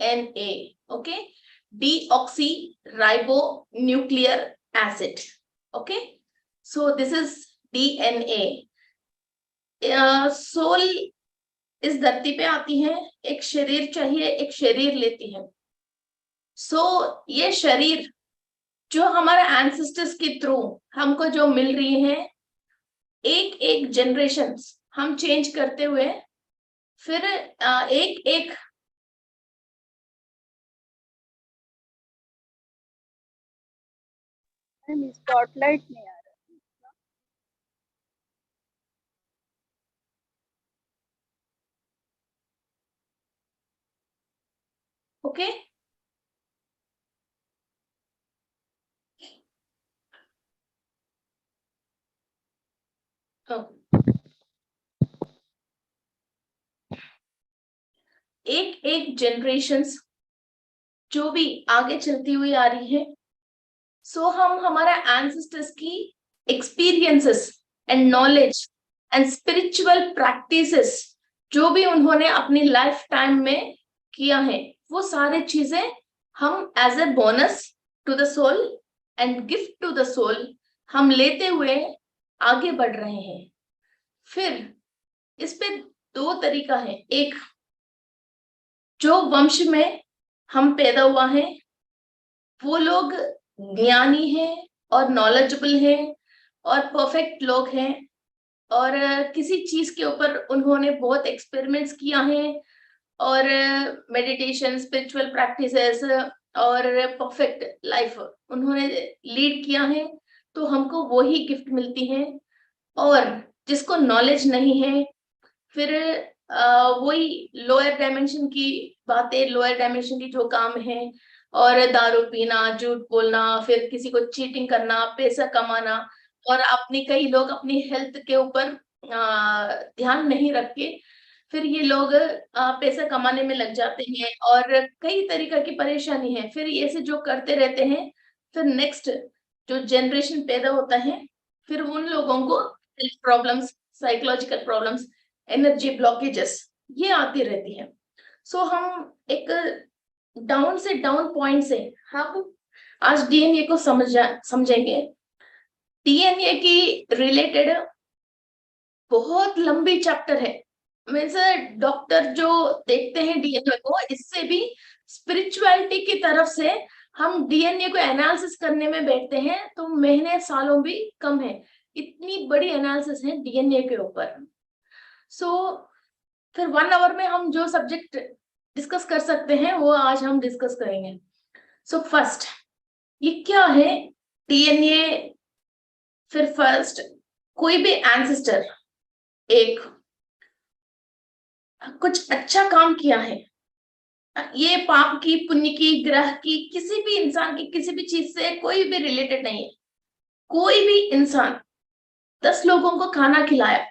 DNA. Okay, deoxyribonucleic acid. Okay, so this is DNA. Soul इस धरती पे आती है, एक शरीर चाहिए, एक शरीर लेती है. सो ये शरीर जो हमारे एंसेस्टर्स के थ्रू हमको जो मिल रही है, एक एक जनरेशन हम चेंज करते हुए फिर एक एक स्पॉटलाइट नहीं आ रहा. ओके. एक एक जनरेशन्स जो भी आगे चलती हुई आ रही है, सो हम हमारा एंसेस्टर्स की experiences and knowledge and spiritual practices जो भी उन्होंने अपनी लाइफ टाइम में किया है, वो सारी चीजें हम as a bonus to the soul and gift to the soul हम लेते हुए आगे बढ़ रहे हैं. फिर इस पे दो तरीका है. एक, जो वंश में हम पैदा हुआ है वो लोग ज्ञानी हैं और नॉलेजेबल हैं और परफेक्ट लोग हैं और किसी चीज के ऊपर उन्होंने बहुत एक्सपेरिमेंट्स किया है और मेडिटेशन, स्पिरिचुअल प्रैक्टिसेस और परफेक्ट लाइफ उन्होंने लीड किया है, तो हमको वही गिफ्ट मिलती है. और जिसको नॉलेज नहीं है, फिर वही लोअर डायमेंशन की बातें, लोअर डायमेंशन की जो काम है, और दारू पीना, झूठ बोलना, फिर किसी को चीटिंग करना, पैसा कमाना, और अपनी कई लोग अपनी हेल्थ के ऊपर ध्यान नहीं रख के फिर ये लोग पैसा कमाने में लग जाते हैं और कई तरीका की परेशानी है. फिर ऐसे जो करते रहते हैं, फिर नेक्स्ट जो जनरेशन पैदा होता है, फिर उन लोगों को health problems, psychological problems, energy blockages ये आती रहती है. सो हम एक डाउन से डाउन पॉइंट से हम आज डीएनए को समझेंगे. डीएनए की रिलेटेड बहुत लंबी चैप्टर है. मीन्स डॉक्टर जो देखते हैं डीएनए को, इससे भी स्पिरिचुअलिटी की तरफ से हम डीएनए को एनालिसिस करने में बैठते हैं तो महीने सालों भी कम है. इतनी बड़ी एनालिसिस है डीएनए के ऊपर. सो फिर 1 आवर में हम जो सब्जेक्ट डिस्कस कर सकते हैं वो आज हम डिस्कस करेंगे. सो फर्स्ट, ये क्या है डीएनए. फिर फर्स्ट, कोई भी एंसेस्टर एक कुछ अच्छा काम किया है, ये पाप की, पुण्य की, ग्रह की, किसी भी इंसान की किसी भी चीज से कोई भी रिलेटेड नहीं है. कोई भी इंसान 10 लोगों को खाना खिलाया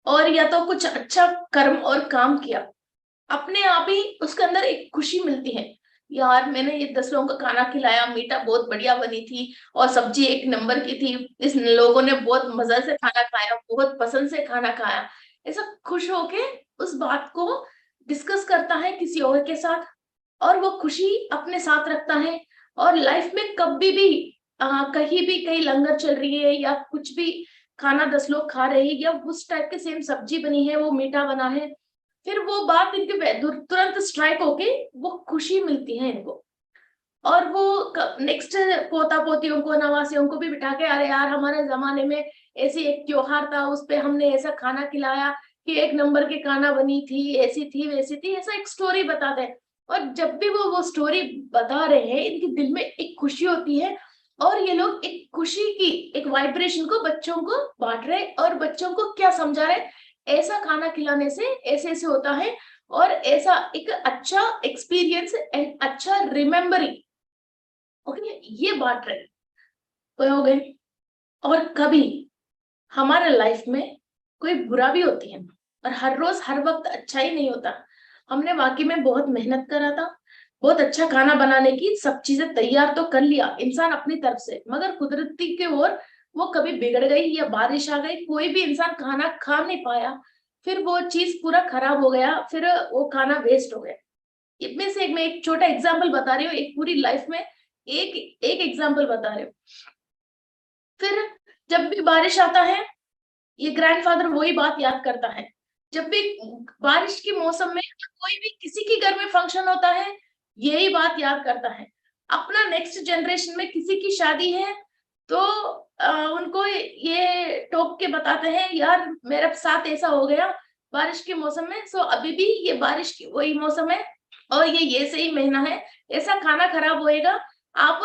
और या तो कुछ अच्छा कर्म और काम किया, अपने आप ही उसके अंदर एक खुशी मिलती है. यार मैंने ये 10 लोगों को खाना खिलाया, मीठा बहुत बढ़िया बनी थी और सब्जी 1 नंबर की थी, इस लोगों ने बहुत मजा से खाना खाया, बहुत पसंद से खाना खाया. ऐसा खुश होके उस बात को डिस्कस करता है किसी और के साथ और वो खुशी अपने साथ रखता है. और लाइफ में कभी भी कहीं भी कहीं लंगर चल रही है या कुछ भी खाना 10 लोग खा रहे हैं या उस टाइप के सेम सब्जी बनी है, वो मीठा बना है, फिर वो बात इनके तुरंत स्ट्राइक होके वो खुशी मिलती है इनको. और वो नेक्स्ट पोता पोतियों को, नवासियों को भी बिठा के, अरे यार हमारे जमाने में ऐसी एक त्योहार था, उस पे हमने ऐसा खाना खिलाया कि 1 नंबर की खाना बनी थी, ऐसी थी वैसी थी, ऐसा एक स्टोरी बताते हैं. और जब भी वो स्टोरी बता रहे हैं, इनके दिल में एक खुशी होती है और ये लोग एक खुशी की एक वाइब्रेशन को बच्चों को बांट रहे और बच्चों को क्या समझा रहे, ऐसा खाना खिलाने से ऐसे ऐसे होता है और ऐसा एक अच्छा एक्सपीरियंस एंड अच्छा रिमेम्बरिंग. ओके, ये बात रहे हो गए. और कभी हमारे लाइफ में कोई बुरा भी होती है और हर रोज हर वक्त अच्छा ही नहीं होता. हमने वाकई में बहुत मेहनत करा था, बहुत अच्छा खाना बनाने की सब चीजें तैयार तो कर लिया इंसान अपनी तरफ से, मगर कुदरती के ओर वो कभी बिगड़ गई या बारिश आ गई, कोई भी इंसान खाना खा नहीं पाया, फिर वो चीज पूरा खराब हो गया, फिर वो खाना वेस्ट हो गया. इनमें से मैं एक छोटा एग्जाम्पल बता रही हूँ, एक पूरी लाइफ में एक एक एग्जाम्पल बता रही हूँ। फिर जब भी बारिश आता है, ये ग्रैंडफादर वही बात याद करता है। जब भी बारिश के मौसम में कोई भी किसी के घर में फंक्शन होता है, यही बात याद करता है। अपना नेक्स्ट जनरेशन में किसी की शादी है तो उनको ये टोक के बताते हैं, यार मेरे साथ ऐसा हो गया बारिश के मौसम में, सो अभी भी ये बारिश की वही मौसम है और ये सही महीना है, ऐसा खाना खराब होएगा, आप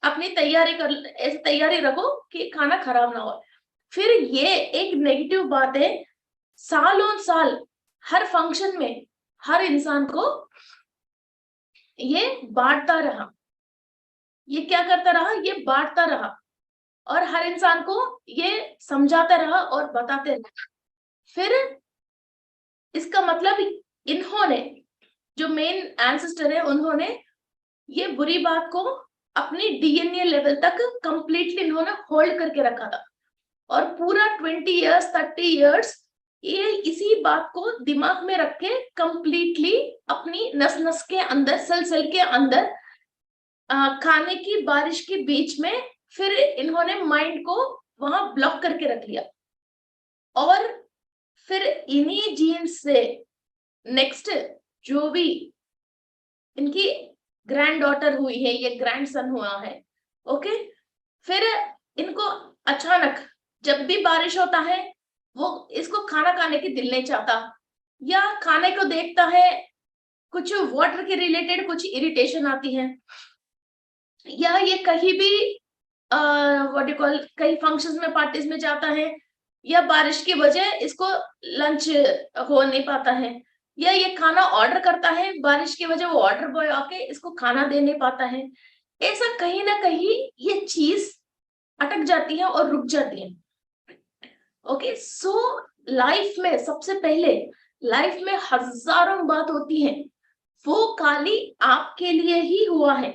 अपनी तैयारी कर, ऐसी तैयारी रखो कि खाना खराब ना हो। फिर ये एक नेगेटिव बात है, सालों साल हर फंक्शन में हर इंसान को ये बांटता रहा, ये क्या करता रहा, ये बांटता रहा और हर इंसान को ये समझाता रहा और बताते रहा। फिर इसका मतलब इन्होंने जो मेन एंसेस्टर है, उन्होंने ये बुरी बात को अपनी डीएनए लेवल तक कंप्लीटली इन्होंने होल्ड करके रखा था और पूरा 20 इयर्स 30 इयर्स ये इसी बात को दिमाग में रख के कंप्लीटली अपनी नस नस के अंदर, सेल सेल के अंदर खाने की बारिश के बीच में फिर इन्होंने माइंड को वहां ब्लॉक करके रख लिया। और फिर इन्हीं जीन्स से नेक्स्ट जो भी इनकी ग्रैंड डॉटर हुई है, ये ग्रैंड सन हुआ है, ओके, फिर इनको अचानक जब भी बारिश होता है वो इसको खाना खाने की दिल नहीं चाहता, या खाने को देखता है कुछ वाटर के रिलेटेड कुछ इरिटेशन आती है, या ये कहीं भी व्हाट यू कॉल कहीं फंक्शंस में पार्टीज में जाता है, या बारिश की वजह इसको लंच हो नहीं पाता है, या ये खाना ऑर्डर करता है, बारिश की वजह वो ऑर्डर बॉय आके इसको खाना दे नहीं पाता है, ऐसा कहीं ना कहीं ये चीज अटक जाती है और रुक जाती है। ओके, सो लाइफ में सबसे पहले, लाइफ में हजारों बात होती है, वो खाली आपके लिए ही हुआ है,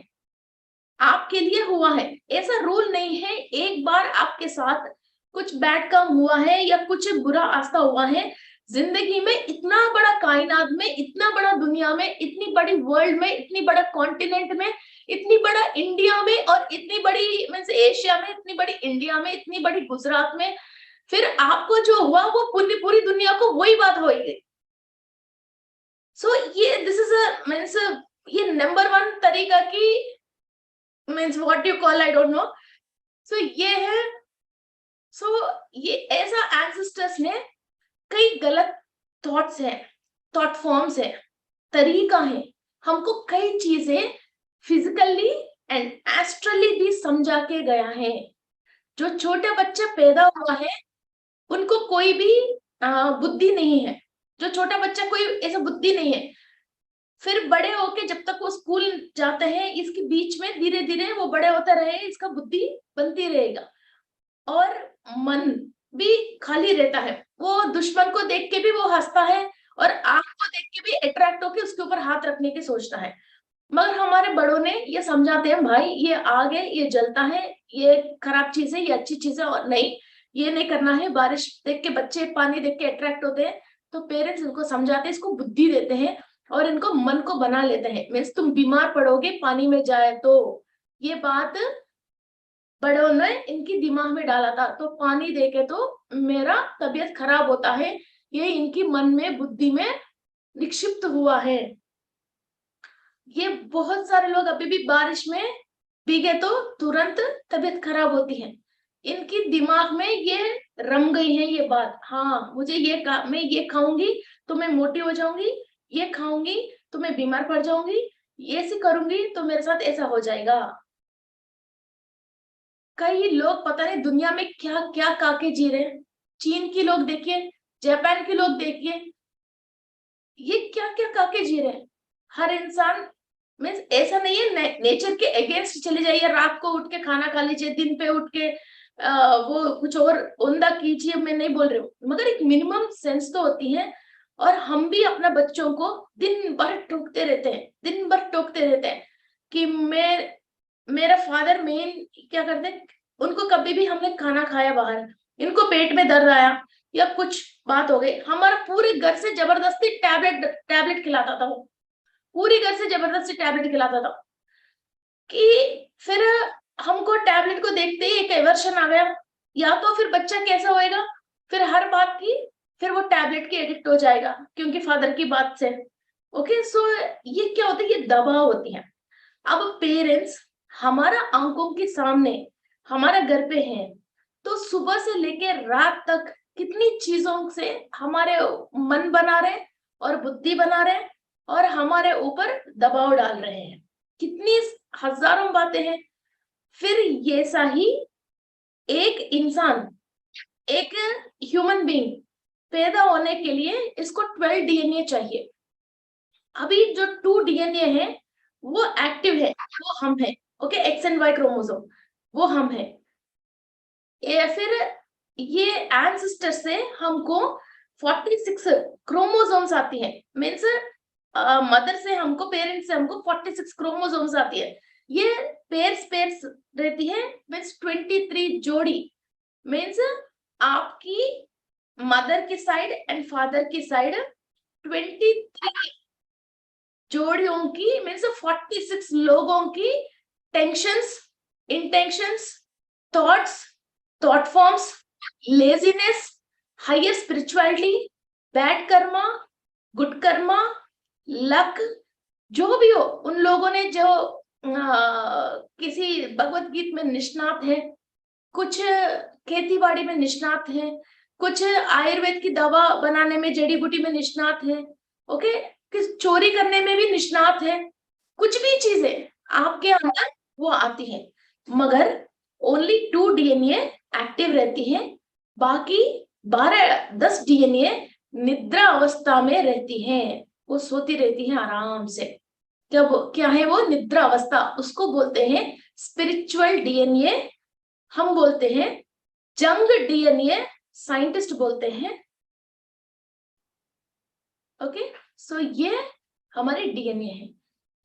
आपके लिए हुआ है, ऐसा रूल नहीं है। एक बार आपके साथ कुछ बैड काम हुआ है या कुछ बुरा आस्था हुआ है जिंदगी में, इतना बड़ा कायनात में, इतना बड़ा दुनिया में, इतनी बड़ी वर्ल्ड में, इतनी बड़ा कॉन्टिनेंट में, इतनी बड़ा इंडिया में और इतनी बड़ी मीन्स एशिया में, इतनी बड़ी इंडिया में, इतनी बड़ी गुजरात में, फिर आपको जो हुआ वो पूरी पूरी दुनिया को वही बात होगी। सो ये दिस इज अ मीन्स ये नंबर 1 तरीका की means what you call I don't know, so ये है। सो ये ऐसा एंसेस्टर्स ने कई गलत थॉट्स हैं, थॉट फॉर्म्स है, तरीका है, हमको कई चीजें फिजिकली एंड एस्ट्रली भी समझा के गया है। जो छोटा बच्चा पैदा हुआ है उनको कोई भी बुद्धि नहीं है, जो छोटा बच्चा कोई ऐसा बुद्धि नहीं है, फिर बड़े होके जब तक वो स्कूल जाते हैं इसके बीच में धीरे धीरे वो बड़े होता रहे, इसका बुद्धि बनती रहेगा और मन भी खाली रहता है, वो दुश्मन को देख के भी वो हंसता है और आंख को देख के भी अट्रैक्ट होके उसके ऊपर हाथ रखने की सोचता है। मगर हमारे बड़ों ने ये समझाते हैं, भाई ये आग है, ये जलता है, ये खराब चीज है, ये अच्छी चीज है, और नहीं ये नहीं करना है। बारिश देख के बच्चे पानी देख के अट्रैक्ट होते हैं तो पेरेंट्स इनको समझाते हैं, इसको बुद्धि देते हैं और इनको मन को बना लेते हैं, मीन्स तुम बीमार पड़ोगे पानी में जाए तो, ये बात बड़ों ने इनकी दिमाग में डाला था, तो पानी देके तो मेरा तबीयत खराब होता है, ये इनकी मन में बुद्धि में निक्षिप्त हुआ है। ये बहुत सारे लोग अभी भी बारिश में भीगे तो तुरंत तबीयत खराब होती है, इनकी दिमाग में ये रम गई है ये बात, हाँ मुझे ये मैं ये खाऊंगी तो मैं मोटी हो जाऊंगी, ये खाऊंगी तो मैं बीमार पड़ जाऊंगी, ये ऐसे करूंगी तो मेरे साथ ऐसा हो जाएगा। कई लोग पता नहीं दुनिया में क्या क्या काके जी रहे हैं, चीन के लोग देखिए, जापान के लोग देखिए, ये क्या क्या काके जी रहे हैं। हर इंसान मीन्स ऐसा नहीं है नेचर के अगेंस्ट चले जाइए, रात को उठ के खाना खा लीजिए, दिन पे उठ के वो कुछ और उमदा कीजिए, मैं नहीं बोल रही हूँ, मगर एक मिनिमम सेंस तो होती है। और हम भी अपना बच्चों को दिन भर टोकते रहते हैं, दिन भर टोकते रहते हैं कि मेरा फादर मेन क्या करते हैं, उनको कभी भी हमने खाना खाया बाहर, इनको पेट में दर्द आया या कुछ बात हो गई, हमारा पूरे घर से जबरदस्ती टैबलेट टैबलेट खिलाता था वो, पूरी घर से जबरदस्ती टैबलेट खिलाता था कि फिर हमको टैबलेट को देखते ही एक एवर्शन आ गया, या तो फिर बच्चा कैसा होएगा, फिर हर बात की फिर वो टैबलेट की एडिक्ट हो जाएगा क्योंकि फादर की बात से। ओके, सो ये क्या होता है, ये दबाव होती है। अब पेरेंट्स हमारा आंखों के सामने हमारा घर पे हैं, तो सुबह से लेकर रात तक कितनी चीजों से हमारे मन बना रहे और बुद्धि बना रहे और हमारे ऊपर दबाव डाल रहे हैं, कितनी हजारों बातें हैं। फिर ये सा ही एक इंसान, एक ह्यूमन बीइंग पैदा होने के लिए इसको 12 डीएनए चाहिए। अभी जो 2 डीएनए है वो एक्टिव है, वो हम है। Okay, X and Y chromosome वो हम है। या फिर ये एंसेस्टर से हमको 46 क्रोमोसोम्स आती है, मीन्स मदर से हमको, पेरेंट्स से हमको 46 क्रोमोसोम्स आती है। ये पेयर्स पेयर्स रहती है, मीन्स 23 जोड़ी, मीन्स आपकी मदर की साइड एंड फादर की साइड 23 जोड़ियों की, मीन्स 46 लोगों की tensions, intentions, thoughts, thought forms, laziness, higher spirituality, bad karma, good karma, luck, जो भी हो, उन लोगों ने जो किसी भगवत गीत में निष्णात है, कुछ खेती बाड़ी में निष्णात है, कुछ आयुर्वेद की दवा बनाने में, जड़ी बूटी में निष्णात है, ओके, किस चोरी करने में भी निष्णात है, कुछ भी चीजें आपके अंदर वो आती है, मगर ओनली 2 डीएनए एक्टिव रहती है, बाकी 12-10 डीएनए निद्रा अवस्था में रहती है, वो सोती रहती है आराम से। जब क्या है वो निद्रा अवस्था, उसको बोलते हैं स्पिरिचुअल डीएनए, हम बोलते हैं जंग डीएनए, साइंटिस्ट बोलते हैं। ओके, सो ये हमारे डीएनए है।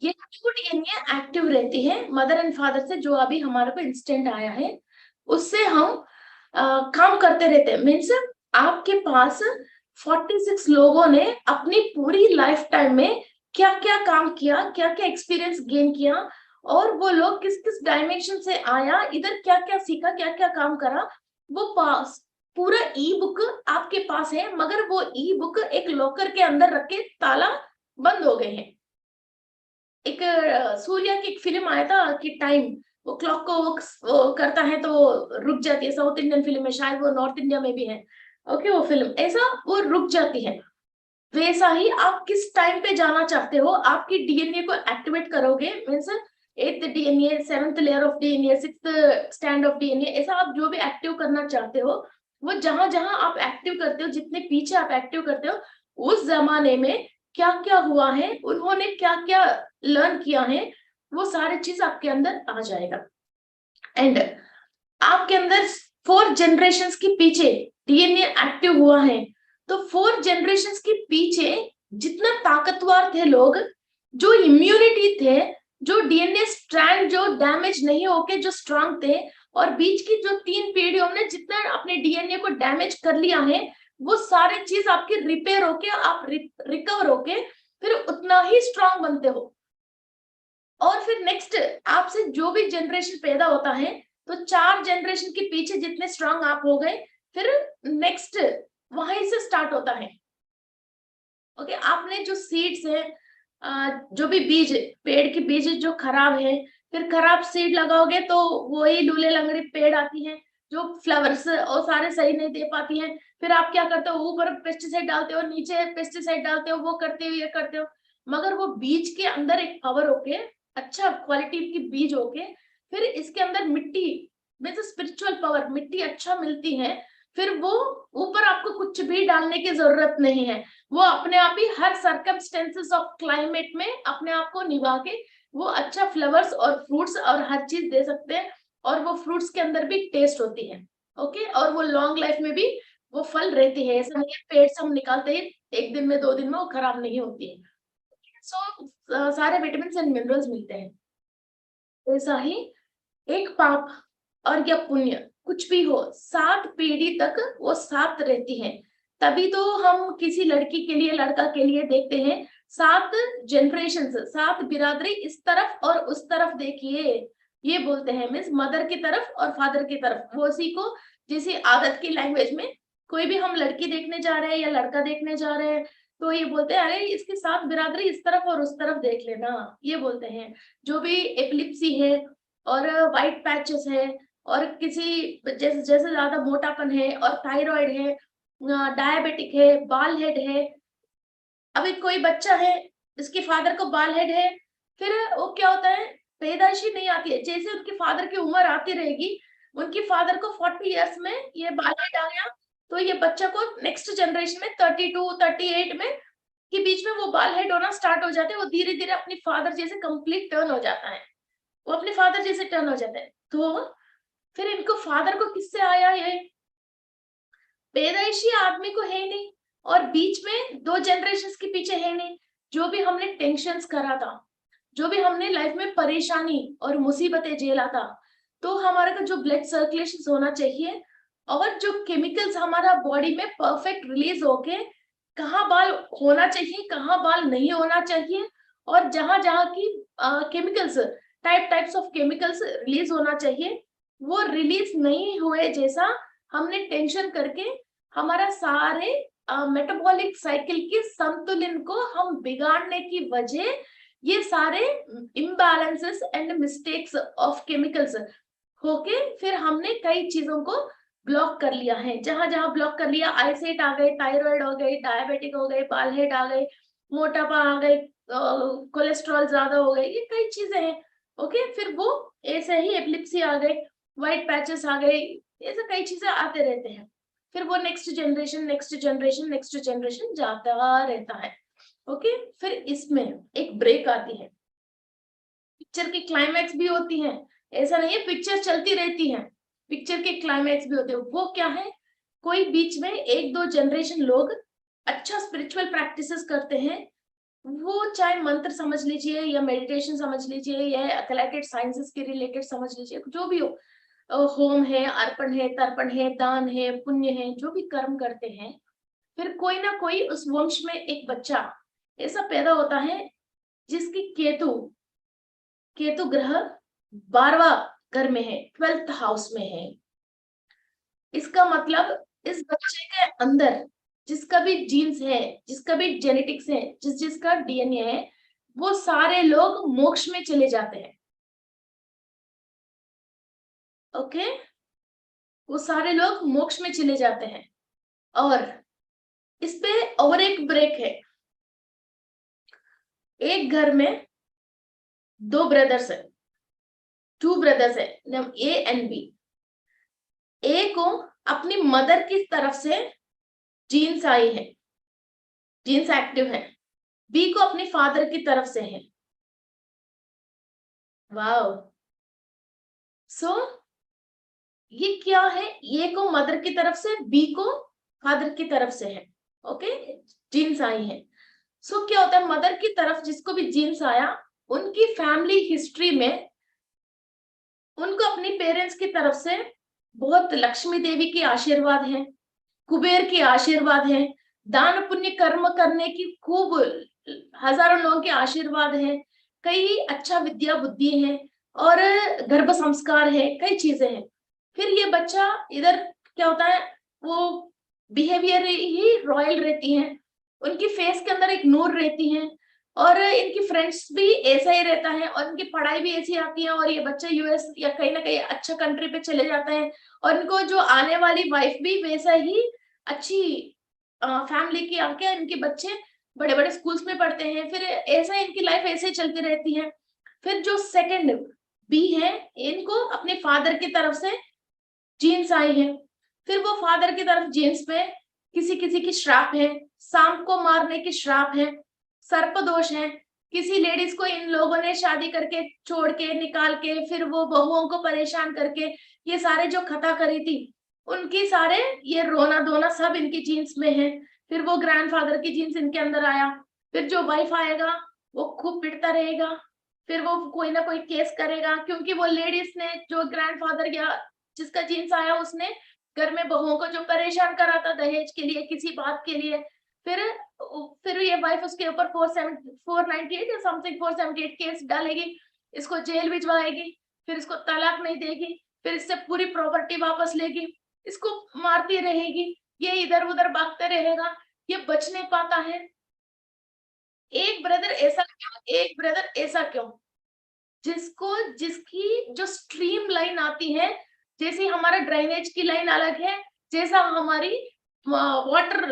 ये 2 डीएनए एक्टिव रहती है मदर एंड फादर से, जो अभी हमारे को इंस्टेंट आया है उससे हम काम करते रहते हैं। मीन्स आपके पास 46 लोगों ने अपनी पूरी लाइफ टाइम में क्या क्या काम किया, क्या क्या एक्सपीरियंस गेन किया, और वो लोग किस किस डायमेंशन से आया, इधर क्या क्या सीखा, क्या क्या काम करा, वो पास पूरा ई बुक आपके पास है, मगर वो ई बुक एक लॉकर के अंदर रख के ताला बंद हो गए हैं। एक सूर्या की एक फिल्म आया था कि टाइम, वो क्लॉक को वो करता है तो रुक जाती है, साउथ इंडियन फिल्म है, शायद वो नॉर्थ इंडिया में भी है। ओके, वो फिल्म ऐसा वो रुक जाती है। वैसा ही आप किस टाइम पे जाना चाहते हो, आपकी डीएनए को एक्टिवेट करोगे, means 8th DNA, 7th layer of DNA, 6th stand of DNA, ऐसा आप जो भी एक्टिव करना चाहते हो, वो जहां जहां आप एक्टिव करते हो, जितने पीछे आप एक्टिव करते हो, उस जमाने में क्या क्या हुआ है, उन्होंने क्या क्या लर्न किया है, वो सारी चीज आपके अंदर आ जाएगा। एंड आपके अंदर 4 जनरेशंस के पीछे डीएनए एक्टिव हुआ है, तो 4 जनरेशंस के पीछे जितना ताकतवर थे लोग, जो इम्यूनिटी थे, जो डीएनए स्ट्रैंड जो डैमेज नहीं होके जो स्ट्रांग थे, और बीच की जो 3 पीढ़ियों ने जितना अपने डीएनए को डैमेज कर लिया है, वो सारे चीज आपके रिपेयर होके, आप रिकवर होके फिर उतना ही स्ट्रांग बनते हो। और फिर नेक्स्ट आपसे जो भी जनरेशन पैदा होता है, तो 4 जनरेशन के पीछे जितने स्ट्रांग आप हो गए, फिर नेक्स्ट वहीं से स्टार्ट होता है। ओके, आपने जो सीड्स है, जो भी बीज, पेड़ के बीज जो खराब है, फिर खराब सीड लगाओगे तो वही लूले लंगड़े पेड़ आती है, जो फ्लावर्स और सारे सही नहीं दे पाती हैं। फिर आप क्या करते हो, ऊपर पेस्टिसाइड डालते हो, नीचे पेस्टिसाइड डालते हो, वो करते हो, ये करते हो, मगर वो बीज के अंदर एक पावर होके, अच्छा क्वालिटी की बीज होके, फिर इसके अंदर मिट्टी, मीन्स स्पिरिचुअल पावर, मिट्टी अच्छा मिलती है, फिर वो ऊपर आपको कुछ भी डालने की जरूरत नहीं है, वो अपने आप ही हर सर्कमस्टेंसेस ऑफ क्लाइमेट में अपने आप को निभा के वो अच्छा फ्लावर्स और फ्रूट्स और हर चीज दे सकते हैं, और वो फ्रूट्स के अंदर भी टेस्ट होती है। ओके, और वो लॉन्ग लाइफ में भी वो फल रहती है, ऐसा नहीं है पेड़ से हम निकालते हैं 1 दिन में 2 दिन में वो खराब नहीं होती है। सो सारे विटामिन एंड मिनरल्स मिलते हैं। ऐसा ही एक पाप और या पुण्य कुछ भी हो, 7 पीढ़ी तक वो साथ रहती है। तभी तो हम किसी लड़की के लिए, लड़का के लिए देखते हैं 7 जनरेशन, 7 बिरादरी इस तरफ और उस तरफ देखिए, ये बोलते हैं। मीन्स मदर की तरफ और फादर की तरफ। वो उसी को जैसे आदत की लैंग्वेज में कोई भी हम लड़की देखने जा रहे हैं या लड़का देखने जा रहे हैं तो ये बोलते हैं अरे इसकी 7 बिरादरी इस तरफ और उस तरफ देख लेना, ये बोलते हैं। जो भी एपिलिप्सी है और वाइट पैचेस है और किसी जैसे जैसे ज्यादा मोटापन है और थायराइड है, डायबिटिक है, बाल हेड है। अभी कोई बच्चा है जिसके फादर को बाल हेड है, फिर वो क्या होता है, पैदाइशी नहीं आती है, जैसे उनके फादर की उम्र आती रहेगी, उनकी फादर को 40 इयर्स में ये बाल हेड आ गया, तो ये बच्चा को नेक्स्ट जनरेशन में 32 38 में के बीच में वो बाल हेड होना स्टार्ट हो जाते हैं। वो धीरे धीरे अपनी फादर जैसे कंप्लीट टर्न हो जाता है, वो अपने फादर जैसे टर्न हो जाता है। तो फिर इनको फादर को किससे आया, ये पैदाइशी आदमी को है नहीं, और बीच में 2 जनरेशंस के पीछे है नहीं। जो भी हमने टेंशन्स करा था, जो भी हमने लाइफ में परेशानी और मुसीबतें झेला था, तो हमारे का जो ब्लड सर्कुलेशन होना चाहिए और जो केमिकल्स हमारा बॉडी में परफेक्ट रिलीज होके कहाँ बाल होना चाहिए, कहाँ बाल नहीं होना चाहिए, और जहां जहां की chemicals types of chemicals release होना चाहिए वो रिलीज नहीं हुए, जैसा हमने टेंशन करके हमारा सारे मेटाबॉलिक साइकिल के संतुलन को हम बिगाड़ने की वजह ये सारे imbalances and mistakes of chemicals होके फिर हमने कई चीजों को ब्लॉक कर लिया है। जहां जहां ब्लॉक कर लिया, आईसाइट आ गई, थायराइड हो गई, डायबिटिक हो गई, बाल हेड आ गई, मोटापा आ गई, कोलेस्ट्रॉल ज्यादा हो गई, ये कई चीजें हैं। ओके, फिर वो ऐसे ही एपिलिप्सी आ गई, व्हाइट पैचेस आ गई, ऐसे कई चीजें आते रहते हैं। फिर वो next generation next generation next generation जाता रहता है। ओके, फिर इसमें एक ब्रेक आती है, पिक्चर की क्लाइमैक्स भी होती है। ऐसा नहीं है पिक्चर चलती रहती है, पिक्चर के क्लाइमैक्स भी होते हैं। वो क्या है, कोई बीच में 1-2 जनरेशन लोग अच्छा स्पिरिचुअल प्रैक्टिसेस करते हैं, वो चाहे मंत्र समझ लीजिए या मेडिटेशन समझ लीजिए या एथलेटिक साइंसेस के रिलेटेड समझ लीजिए, जो भी हो, होम है, अर्पण है, तर्पण है, दान है, पुण्य है, जो भी कर्म करते हैं, फिर कोई ना कोई उस वंश में एक बच्चा ऐसा पैदा होता है जिसकी केतु केतु ग्रह 12वां घर में है, 12th हाउस में है। इसका मतलब इस बच्चे के अंदर जिसका भी जीन्स है, जिसका भी जेनेटिक्स है, जिसका डीएनए है, वो सारे लोग मोक्ष में चले जाते हैं। ओके, वो सारे लोग मोक्ष में चले जाते हैं। और इस पे और एक ब्रेक है, एक घर में 2 ब्रदर्स है, 2 ब्रदर्स है, नाम ए एंड बी। ए को अपनी मदर की तरफ से जीन्स आई है, जीन्स एक्टिव है, बी को अपने फादर की तरफ से है। वाओ, सो ये क्या है, ए को मदर की तरफ से, बी को फादर की तरफ से है। ओके, जीन्स आई है। सो क्या होता है, मदर की तरफ जिसको भी जीन्स आया, उनकी फैमिली हिस्ट्री में उनको अपनी पेरेंट्स की तरफ से बहुत लक्ष्मी देवी की आशीर्वाद है, कुबेर की आशीर्वाद है, दान पुण्य कर्म करने की खूब हजारों लोगों के आशीर्वाद है, कई अच्छा विद्या बुद्धि है और गर्भ संस्कार है, कई चीजें हैं। फिर ये बच्चा इधर क्या होता है, वो बिहेवियर ही रॉयल रहती है, उनकी फेस के अंदर एक नूर रहती है और इनकी फ्रेंड्स भी ऐसा ही रहता है और इनकी पढ़ाई भी ऐसी आती है और ये बच्चा यूएस या कहीं ना कहीं अच्छा कंट्री पे चले जाता है और इनको जो आने वाली वाइफ भी वैसा ही अच्छी फैमिली की आके इनके बच्चे बड़े बड़े स्कूल्स में पढ़ते हैं, फिर ऐसा इनकी लाइफ ऐसे ही चलती रहती है। फिर जो सेकंड बी है, इनको अपने फादर की तरफ से जीन्स आई है, फिर वो फादर की तरफ जीन्स पे किसी किसी की श्राप है, सांप को मारने की श्राप है, सर्प दोष है, किसी लेडीज को इन लोगों ने शादी करके छोड़ के निकाल के फिर वो बहुओं को परेशान करके ये सारे जो खता करी थी उनकी सारे ये रोना धोना सब इनकी जीन्स में है। फिर वो ग्रैंडफादर की जीन्स इनके अंदर आया, फिर जो वाइफ आएगा वो खूब पिटता रहेगा, फिर वो कोई ना कोई केस करेगा क्योंकि वो लेडीज ने जो ग्रैंडफादर या जिसका जीन्स आया उसने घर में बहुओं को जो परेशान करा था दहेज के लिए किसी बात के लिए, फिर ये वाइफ उसके ऊपर 498 या समथिंग 478 केस डालेगी, इसको जेल भिजवाएगी, फिर इसको तलाक नहीं देगी, फिर इससे पूरी प्रॉपर्टी वापस लेगी, इसको मारती रहेगी, ये इधर उधर भागते रहेगा, ये बच नहीं पाता है। एक ब्रदर ऐसा क्यों, एक ब्रदर ऐसा क्यों? जिसकी जो स्ट्रीम लाइन आती है, जैसे हमारा ड्रेनेज की लाइन अलग है, जैसा हमारी वाटर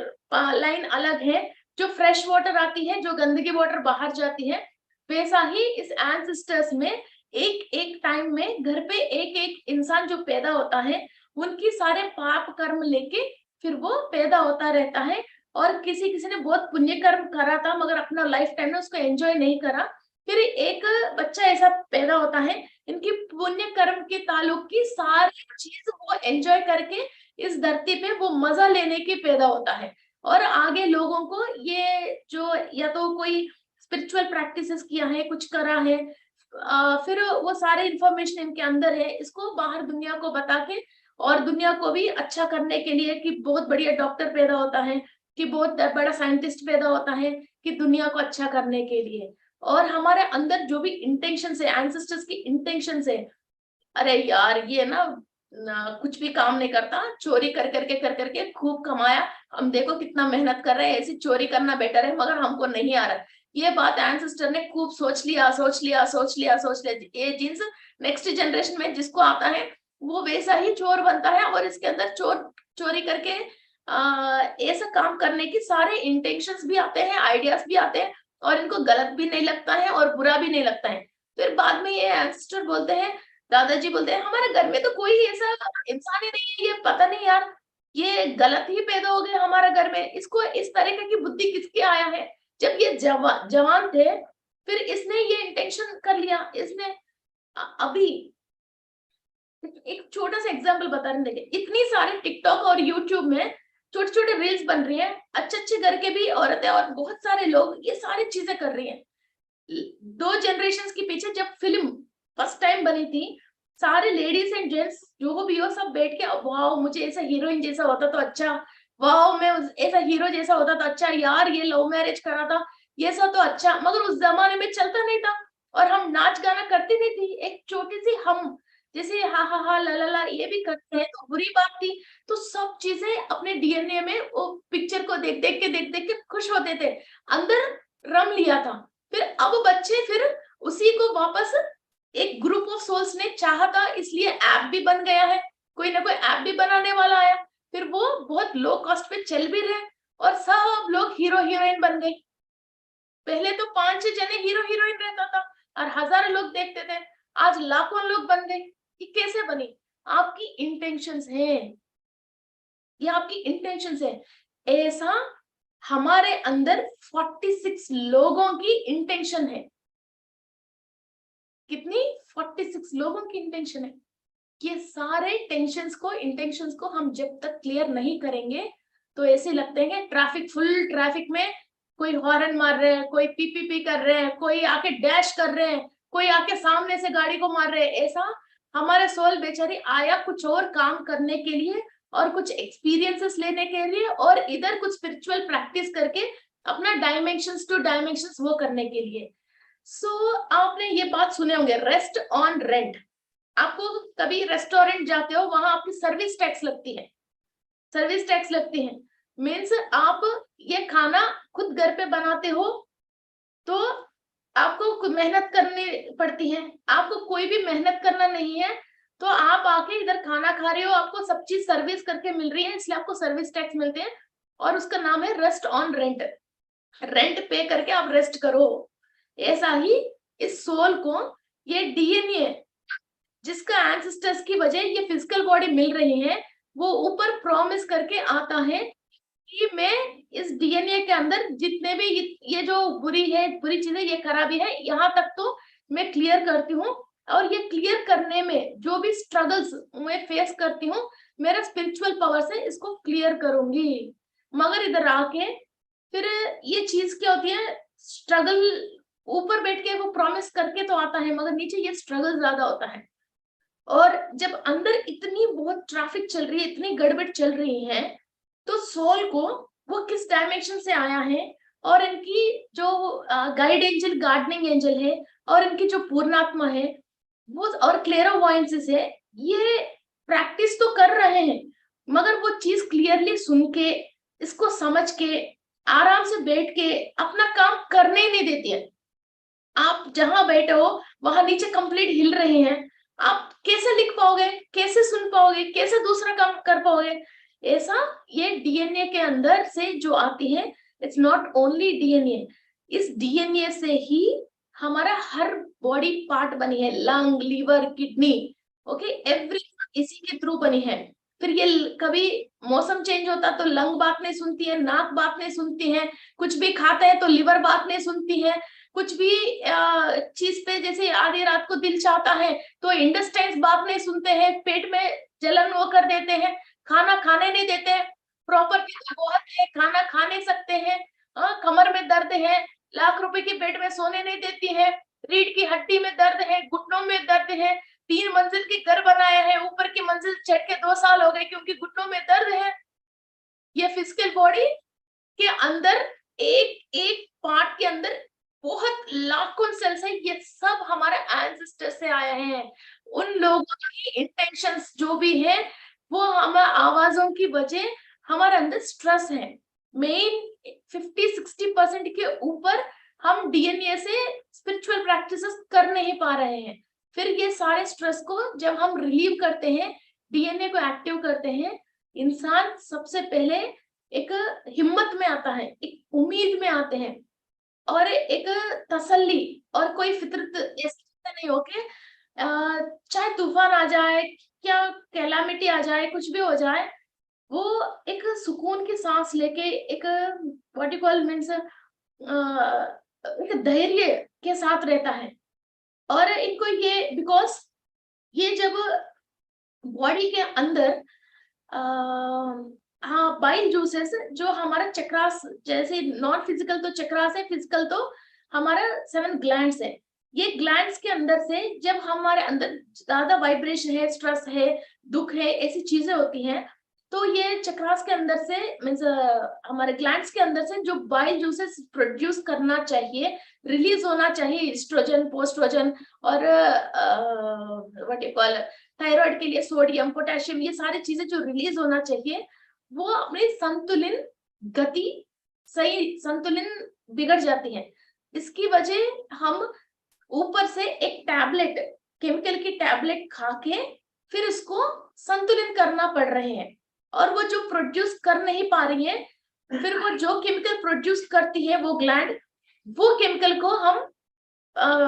लाइन अलग है, जो फ्रेश वाटर आती है, जो गंदगी वाटर बाहर जाती है, वैसा ही इस एंसेस्टर्स में एक एक टाइम में घर पे एक एक इंसान जो पैदा होता है, उनकी सारे पाप कर्म लेके फिर वो पैदा होता रहता है। और किसी किसी ने बहुत पुण्य कर्म करा था मगर अपना लाइफ टाइम में उसको एंजॉय नहीं करा, फिर एक बच्चा ऐसा पैदा होता है, इनकी पुण्य कर्म के ताल्लुक की सारी चीज वो एंजॉय करके इस धरती पे वो मजा लेने की पैदा होता है। और आगे लोगों को ये जो या तो कोई स्पिरिचुअल प्रैक्टिसेस किया है, कुछ करा है, फिर वो सारे इंफॉर्मेशन इनके अंदर है, इसको बाहर दुनिया को बता के और दुनिया को भी अच्छा करने के लिए कि बहुत बढ़िया डॉक्टर पैदा होता है, कि बहुत बड़ा साइंटिस्ट पैदा होता है, कि दुनिया को अच्छा करने के लिए। और हमारे अंदर जो भी इंटेंशन है, एंसेस्टर्स की इंटेंशन है, अरे यार ये ना कुछ भी काम नहीं करता, चोरी कर करके खूब कमाया, हम देखो कितना मेहनत कर रहे हैं, ऐसी चोरी करना बेटर है, मगर हमको नहीं आ रहा। ये बात एंसेस्टर ने खूब सोच लिया, ये जीन्स नेक्स्ट जनरेशन में जिसको आता है वो वैसा ही चोर बनता है, और इसके अंदर चोरी करके ऐसा काम करने की सारे इंटेंशंस भी आते हैं, आइडियाज भी आते हैं, और इनको गलत भी नहीं लगता है और बुरा भी नहीं लगता है। फिर बाद में ये एंसेस्टर बोलते हैं, दादाजी बोलते हैं, हमारे घर में तो कोई ऐसा इंसान ही नहीं है, ये पता नहीं यार, ये गलत ही पैदा हो गया हमारे घर में, इसको इस तरीके की बुद्धि किसके आया है? जब ये जवान थे फिर इसने ये इंटेंशन कर लिया, इसने अभी एक छोटा सा एग्जांपल बता रहे हैं, देखिए इतनी सारे टिकटॉक और यूट्यूब में छोटे छोटे रील्स बन रही हैं, अच्छे अच्छे घर के भी औरतें और बहुत सारे लोग ये सारी चीजें कर रही हैं। 2 जनरेशन के पीछे जब फिल्म फर्स्ट टाइम बनी थी, सारे लेडीज एंड जेंट्स जो भी हो सब बैठ के वाह मुझे ऐसा हीरोइन जैसा होता तो अच्छा, वाह मैं ऐसा हीरो जैसा होता तो अच्छा, यार ये लव मैरिज करा था ये सब तो अच्छा, मगर उस जमाने में चलता नहीं था और हम नाच गाना करती नहीं थी, एक छोटी सी हम जैसे हा हा हा ला ला ला ये भी करते हैं तो बुरी बात थी। तो सब चीजें अपने डीएनए में वो पिक्चर को देख देख के खुश होते थे, अंदर रम लिया था। फिर अब बच्चे फिर उसी को वापस एक ग्रुप ऑफ सोल्स ने चाहा था, इसलिए ऐप भी बन गया है, कोई ना कोई ऐप भी बनाने वाला आया, फिर वो बहुत लो कॉस्ट पे चल भी रहे और सब लोग हीरो हीरोइन बन गए। पहले तो 5-6 जने हीरो हीरोइन रहता था और हजारों लोग देखते थे, आज लाखों लोग बन गए। ये कैसे बनी? आपकी इंटेंशंस है, ये आपकी इंटेंशंस है। ऐसा हमारे अंदर 46 लोगों की इंटेंशन है। कितनी? 46 लोगों की इंटेंशन है। ये सारे टेंशन्स को, इंटेंशंस को हम जब तक क्लियर नहीं करेंगे तो ऐसे लगते हैं ट्रैफिक, फुल ट्रैफिक में कोई हॉर्न मार रहे हैं, कोई पी पी पी कर रहे हैं, कोई आके डैश कर रहे हैं, कोई आके सामने से गाड़ी को मार रहे हैं। ऐसा हमारे सोल बेचारी आया कुछ और काम करने के लिए और कुछ एक्सपीरियंसेस लेने के लिए और इधर कुछ स्पिरिचुअल प्रैक्टिस करके अपना डायमेंशंस टू डायमेंशंस वो करने के लिए। सो आपने ये बात सुने होंगे, रेस्ट ऑन रेंट। आपको कभी रेस्टोरेंट जाते हो, वहां आपकी सर्विस टैक्स लगती है, सर्विस टैक्स लगती है। मीन्स आप ये खाना खुद घर पे बनाते हो तो आपको मेहनत करनी पड़ती है, आपको कोई भी मेहनत करना नहीं है, तो आप आके इधर खाना खा रहे हो, आपको सब चीज सर्विस करके मिल रही है, इसलिए आपको सर्विस टैक्स मिलते हैं और उसका नाम है रेस्ट ऑन रेंट। रेंट पे करके आप रेस्ट करो। ऐसा ही इस सोल को ये डीएनए जिसका एंसेस्टर्स की वजह ये फिजिकल बॉडी मिल रही है, वो ऊपर प्रॉमिस करके आता है कि मैं इस डीएनए के अंदर जितने भी ये जो बुरी चीजें ये खराबी है, यहाँ तक तो मैं क्लियर करती हूँ और ये क्लियर करने में जो भी स्ट्रगल्स मैं फेस करती हूँ, मेरा स्पिरिचुअल पावर से इसको क्लियर करूंगी। मगर इधर आके फिर ये चीज क्या होती है, स्ट्रगल ऊपर बैठ के वो प्रॉमिस करके तो आता है मगर नीचे ये स्ट्रगल ज्यादा होता है। और जब अंदर इतनी बहुत ट्रैफिक चल रही है, इतनी गड़बड़ चल रही है, तो सोल को वो किस डायमेंशन से आया है, और इनकी जो गाइड एंजल, गार्डनिंग एंजल है, और इनकी जो पूर्णात्मा है वो, और क्लेरोवॉयंसिस है, ये प्रैक्टिस तो कर रहे हैं, मगर वो चीज क्लियरली सुन के, इसको समझ के, आराम से बैठ के अपना काम करने ही नहीं देती है। आप जहां बैठे हो वहां नीचे कंप्लीट हिल रहे हैं, आप कैसे लिख पाओगे, कैसे सुन पाओगे, कैसे दूसरा काम कर पाओगे? ऐसा ये डीएनए के अंदर से जो आती है, इट्स नॉट ओनली डीएनए, इस डीएनए से ही हमारा हर बॉडी पार्ट बनी है, lung, liver, kidney, okay, every इसी के थ्रू बनी है। फिर ये कभी मौसम चेंज होता तो लंग बात नहीं सुनती है, नाक बात नहीं सुनती है, कुछ भी खाते हैं तो लिवर बात नहीं सुनती है, कुछ भी चीज पे जैसे आधी रात को दिल चाहता है तो इंटेस्टाइन्स बात नहीं सुनते हैं, पेट में जलन वो कर देते हैं, खाना खाने नहीं देते हैं, प्रॉपर बहुत है, खाना खा नहीं सकते हैं, कमर में दर्द है, लाख रुपए की बेड में सोने नहीं देती है, रीढ़ की हड्डी में दर्द है, घुटनों में दर्द है, 3 मंजिल की घर बनाया है, ऊपर की मंजिल चढ़ के 2 साल हो गए क्योंकि घुटनों में दर्द है। ये फिजिकल बॉडी के अंदर एक एक पार्ट के अंदर बहुत लाखों सेल्स है, ये सब हमारे एंसेस्टर से आए हैं। उन लोगों की इंटेंशंस जो भी है, वो हमारे आवाजों की वजह हमारे अंदर स्ट्रेस है। मेन 50-60% के ऊपर हम डीएनए से स्पिरिचुअल प्रैक्टिसेस कर नहीं पा रहे हैं। फिर ये सारे स्ट्रेस को जब हम रिलीव करते हैं, डीएनए को एक्टिव करते हैं, इंसान सबसे पहले एक हिम्मत में आता है, एक उम्मीद में आते हैं, और एक तसल्ली, और कोई फितरत ऐसे नहीं हो के चाहे तूफान आ जाए, क्या कैलामिटी आ जाए, कुछ भी हो जाए, वो एक सुकून की सांस लेके, एक व्हाट यू कॉल मीन्स एक धैर्य के साथ रहता है। और इनको ये बिकॉज ये जब बॉडी के अंदर हाँ, बाइल जूसेस जो हमारा चक्रास, जैसे नॉन फिजिकल तो चक्रास है, फिजिकल तो हमारा 7 ग्लैंड्स है, ये ग्लैंड्स के अंदर से जब हमारे अंदर ज्यादा वाइब्रेशन है, स्ट्रेस है, दुख है, ऐसी चीजें होती हैं, तो ये चक्रास के अंदर से मीन्स हमारे ग्लैंड्स के अंदर से जो बाइल जूसेस प्रोड्यूस करना चाहिए, रिलीज होना चाहिए, एस्ट्रोजन, पोस्ट्रोजन, और व्हाट यू कॉल थायराइड के लिए सोडियम, पोटेशियम, ये सारी चीजें जो रिलीज होना चाहिए, वो अपनी संतुलन गति, सही संतुलन बिगड़ जाती है। इसकी वजह हम ऊपर से एक टैबलेट, केमिकल की टैबलेट खा के फिर उसको संतुलित करना पड़ रहे हैं, और वो जो प्रोड्यूस कर नहीं पा रही है, फिर वो जो केमिकल प्रोड्यूस करती है वो ग्लैंड, वो केमिकल को हम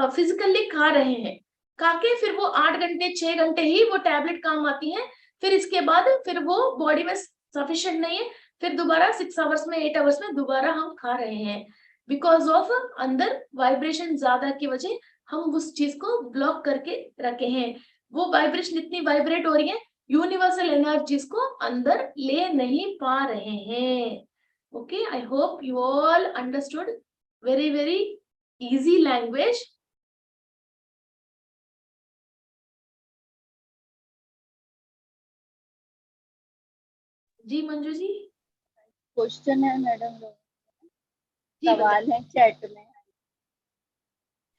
फिजिकली खा रहे हैं, खा के फिर वो 8 घंटे 6 घंटे ही वो टैबलेट काम आती है, फिर इसके बाद फिर वो बॉडी में सफिशिएंट नहीं है, फिर दोबारा 6 आवर्स में 8 आवर्स में दोबारा हम खा रहे हैं, बिकॉज ऑफ अंदर वाइब्रेशन ज्यादा की वजह हम उस चीज को ब्लॉक करके रखे हैं। वो वाइब्रेशन इतनी वाइब्रेट हो रही है, यूनिवर्सल एनर्जीज को अंदर ले नहीं पा रहे हैं। Okay, I hope you all understood very very easy language. जी मंजू जी, क्वेश्चन है मैडम, जी सवाल है चैट में।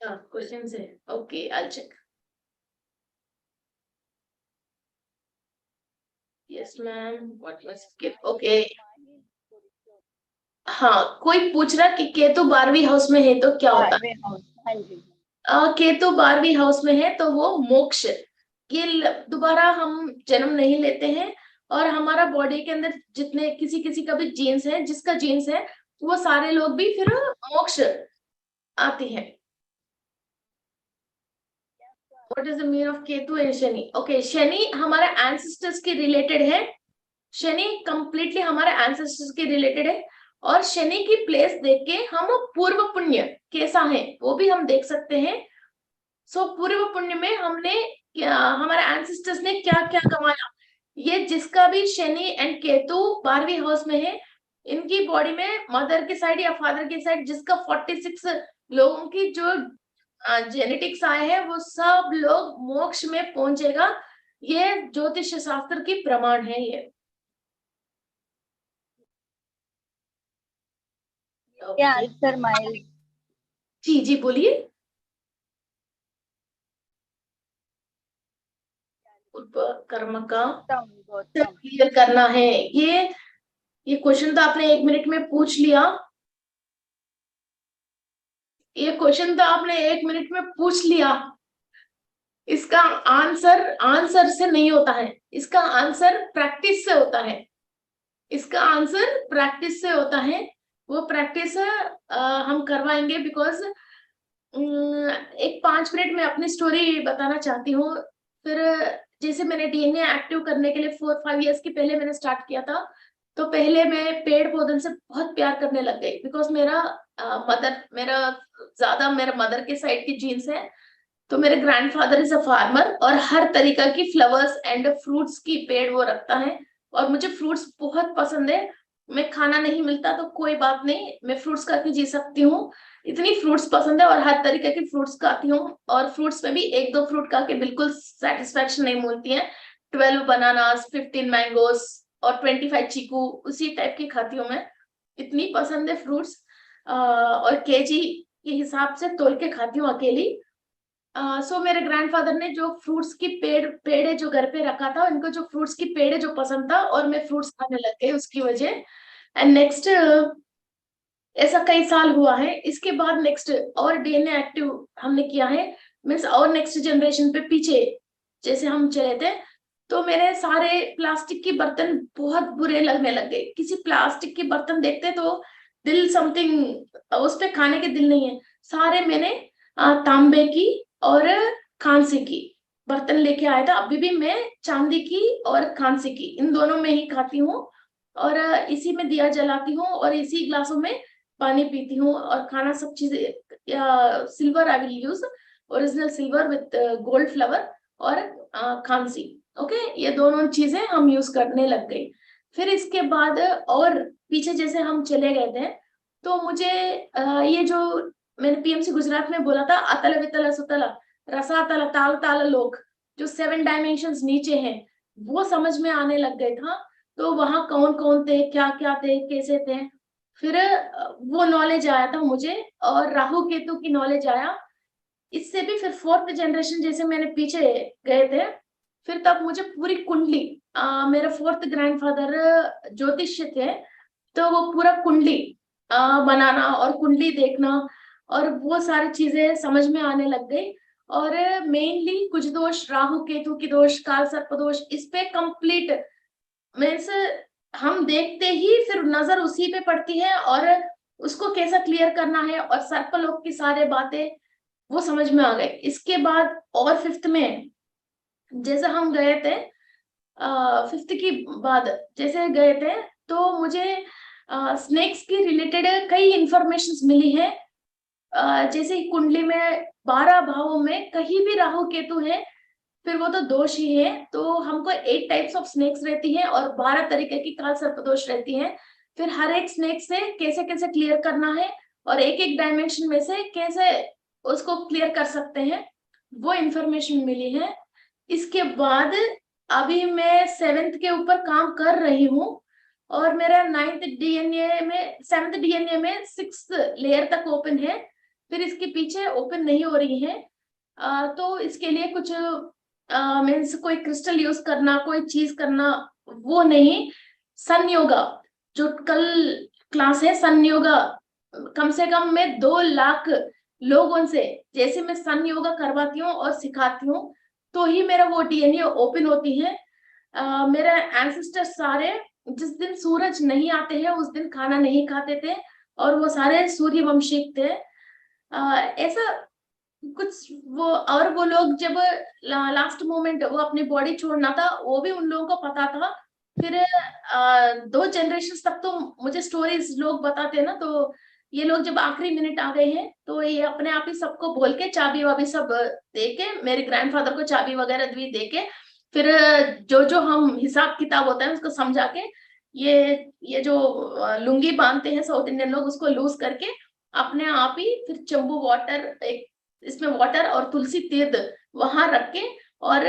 क्वेश्चन है, okay, I check. Yes ma'am, what must okay. हाँ, कोई पूछ रहा कि केतु 12वीं हाउस में है तो क्या होता है? हाँ जी। केतु 12वीं हाउस में है तो वो मोक्ष, ये दोबारा हम जन्म नहीं लेते हैं, और हमारा बॉडी के अंदर जितने किसी किसी का भी जीन्स है, जिसका जीन्स है वो सारे लोग भी फिर मोक्ष आते हैं। What is the meaning of Ketu and Shani? Okay, Shani हमारे एंसेस्टर्स के रिलेटेड है, शनि कंप्लीटली हमारे एंसेस्टर्स के रिलेटेड है, और शनि की प्लेस देख के हम पूर्व पुण्य कैसा है वो भी हम देख सकते हैं। सो पूर्व पुण्य में हमने हमारे एंसेस्टर्स ने क्या क्या कमाया, ये जिसका भी शनि एंड केतु 12वीं हाउस में है, इनकी बॉडी में मदर के साइड या फादर के साइड जिसका 46 लोगों की जो जेनेटिक्स आए हैं, वो सब लोग मोक्ष में पहुंचेगा, ये ज्योतिष शास्त्र की प्रमाण है ये। क्या Okay. आंसर माइल जी जी बोलिए। कर्म का बहुत कम। क्लियर करना है। ये क्वेश्चन तो आपने 1 मिनट में पूछ लिया। ये क्वेश्चन तो आपने 1 मिनट में पूछ लिया। इसका आंसर आंसर से नहीं होता है, इसका आंसर प्रैक्टिस से होता है। इसका आंसर प्रैक्टिस से होता है। वो प्रैक्टिस हम करवाएंगे, बिकॉज एक 5 मिनट में अपनी स्टोरी बताना चाहती हूँ। फिर जैसे मैंने डीएनए एक्टिव करने के लिए 4-5 इयर्स की पहले मैंने स्टार्ट किया था। तो पहले मैं पेड़ पौधों से बहुत प्यार करने लग गई, बिकॉज मेरा मदर के साइड की जीन्स है। तो मेरे ग्रैंडफादर इज अ फार्मर, और हर तरीका की फ्लावर्स एंड फ्रूट्स की पेड़ वो रखता है। और मुझे फ्रूट्स बहुत पसंद है। मैं खाना नहीं मिलता तो कोई बात नहीं, मैं फ्रूट्स खा के जी सकती हूँ। इतनी फ्रूट्स पसंद है, और हर तरीके की फ्रूट्स खाती हूँ। और फ्रूट्स में भी 1-2 फ्रूट खा के बिल्कुल सेटिस्फेक्शन नहीं मिलती है। 12 बनानास, 15 मैंगोस और 25 चीकू, उसी टाइप की खाती हूँ मैं। इतनी पसंद है फ्रूट्स। और केजी के हिसाब से तोल के खाती हूँ अकेली। सो मेरे ग्रैंडफादर ने जो फ्रूट्स की पेड़े जो घर पे रखा था, उनको जो फ्रूट्स की पेड़े जो पसंद था, और मैं फ्रूट्स खाने लग गई उसकी वजह। एंड नेक्स्ट ऐसा कई साल हुआ है। इसके बाद नेक्स्ट और डीएनए एक्टिव हमने किया है, मीन्स और नेक्स्ट जनरेशन पे पीछे जैसे हम चले थे, तो मेरे सारे प्लास्टिक के बर्तन बहुत बुरे लगने लग गए। किसी प्लास्टिक के बर्तन देखते तो दिल समथिंग उस पे खाने के दिल नहीं है। सारे मैंने तांबे की और खांसी की बर्तन लेके आया था। अभी भी मैं चांदी की और खांसी की, इन दोनों में ही खाती हूँ। और इसी में दिया जलाती हूँ, और इसी ग्लासों में पानी पीती हूँ और खाना सब चीजें। Silver I will use, original silver with gold flower और खांसी। ओके, ये दोनों चीजें हम यूज करने लग गए। फिर इसके बाद और पीछे जैसे हम चले गए थे, तो मुझे ये जो मैंने पीएमसी गुजरात में बोला था, अतल वितल सुतल रसातल ताल ताल लोक, जो 7 डायमेंशंस नीचे हैं, वो समझ में आने लग गए था। तो वहां कौन कौन थे, क्या क्या थे, कैसे थे, फिर वो नॉलेज आया था मुझे। और राहु केतु की नॉलेज आया। इससे भी फिर 4th जनरेशन जैसे मैंने पीछे गए थे, फिर तब मुझे पूरी कुंडली, मेरा 4th ग्रैंडफादर ज्योतिष्य थे, तो वो पूरा कुंडली बनाना और कुंडली देखना, और वो सारी चीजें समझ में आने लग गई। और मेनली कुछ दोष, राहु केतु की दोष, काल सर्प दोष, इस पे कंप्लीट मीन्स हम देखते ही फिर नजर उसी पे पड़ती है, और उसको कैसा क्लियर करना है, और सर्पलोक की सारे बातें वो समझ में आ गए। इसके बाद और 5th में जैसे हम गए थे, 5th की बाद जैसे गए थे, तो मुझे स्नेक्स की रिलेटेड कई इंफॉर्मेशंस मिली है। जैसे कुंडली में 12 भावों में कहीं भी राहु केतु है, फिर वो तो दोष ही है। तो हमको 8 टाइप्स ऑफ स्नेक्स रहती है, और 12 तरीके की काल सर्पदोष रहती है। फिर हर एक स्नेक से कैसे कैसे क्लियर करना है, और एक एक डायमेंशन में से कैसे उसको क्लियर कर सकते हैं, वो इंफॉर्मेशन मिली है। इसके बाद अभी मैं 7th के ऊपर काम कर रही हूँ, और मेरा 7th डीएनए में 6th लेयर तक ओपन है। फिर इसके पीछे ओपन नहीं हो रही है। तो इसके लिए कुछ मीन्स कोई क्रिस्टल यूज करना, कोई चीज करना, वो नहीं। सन योगा जो कल क्लास है, सन योगा कम से कम मैं 2 लाख लोगों से जैसे मैं सन योगा करवाती हूँ और सिखाती हूँ, तो ही मेरा वो डीएनए ओपन होती है। मेरे एंसेस्टर्स सारे जिस दिन सूरज नहीं आते हैं उस दिन खाना नहीं खाते थे, और वो सारे सूर्यवंशी थे। ऐसा कुछ वो, और वो लोग जब लास्ट मोमेंट वो अपनी बॉडी छोड़ना था, वो भी उन लोगों को पता था। फिर 2 जनरेशन तक तो मुझे स्टोरीज लोग बताते हैं ना, तो ये लोग जब आखिरी मिनट आ गए हैं, तो ये अपने आप ही सबको बोल के चाबी वाबी सब दे के, मेरे ग्रैंडफादर को चाबी वगैरह भी दे के, फिर जो जो हम हिसाब किताब होता है उसको समझा के, ये जो लुंगी बांधते हैं साउथ इंडियन लोग, उसको लूज करके अपने आप ही फिर चंबू वाटर, एक इसमें वाटर और तुलसी तीर्थ वहां रख के, और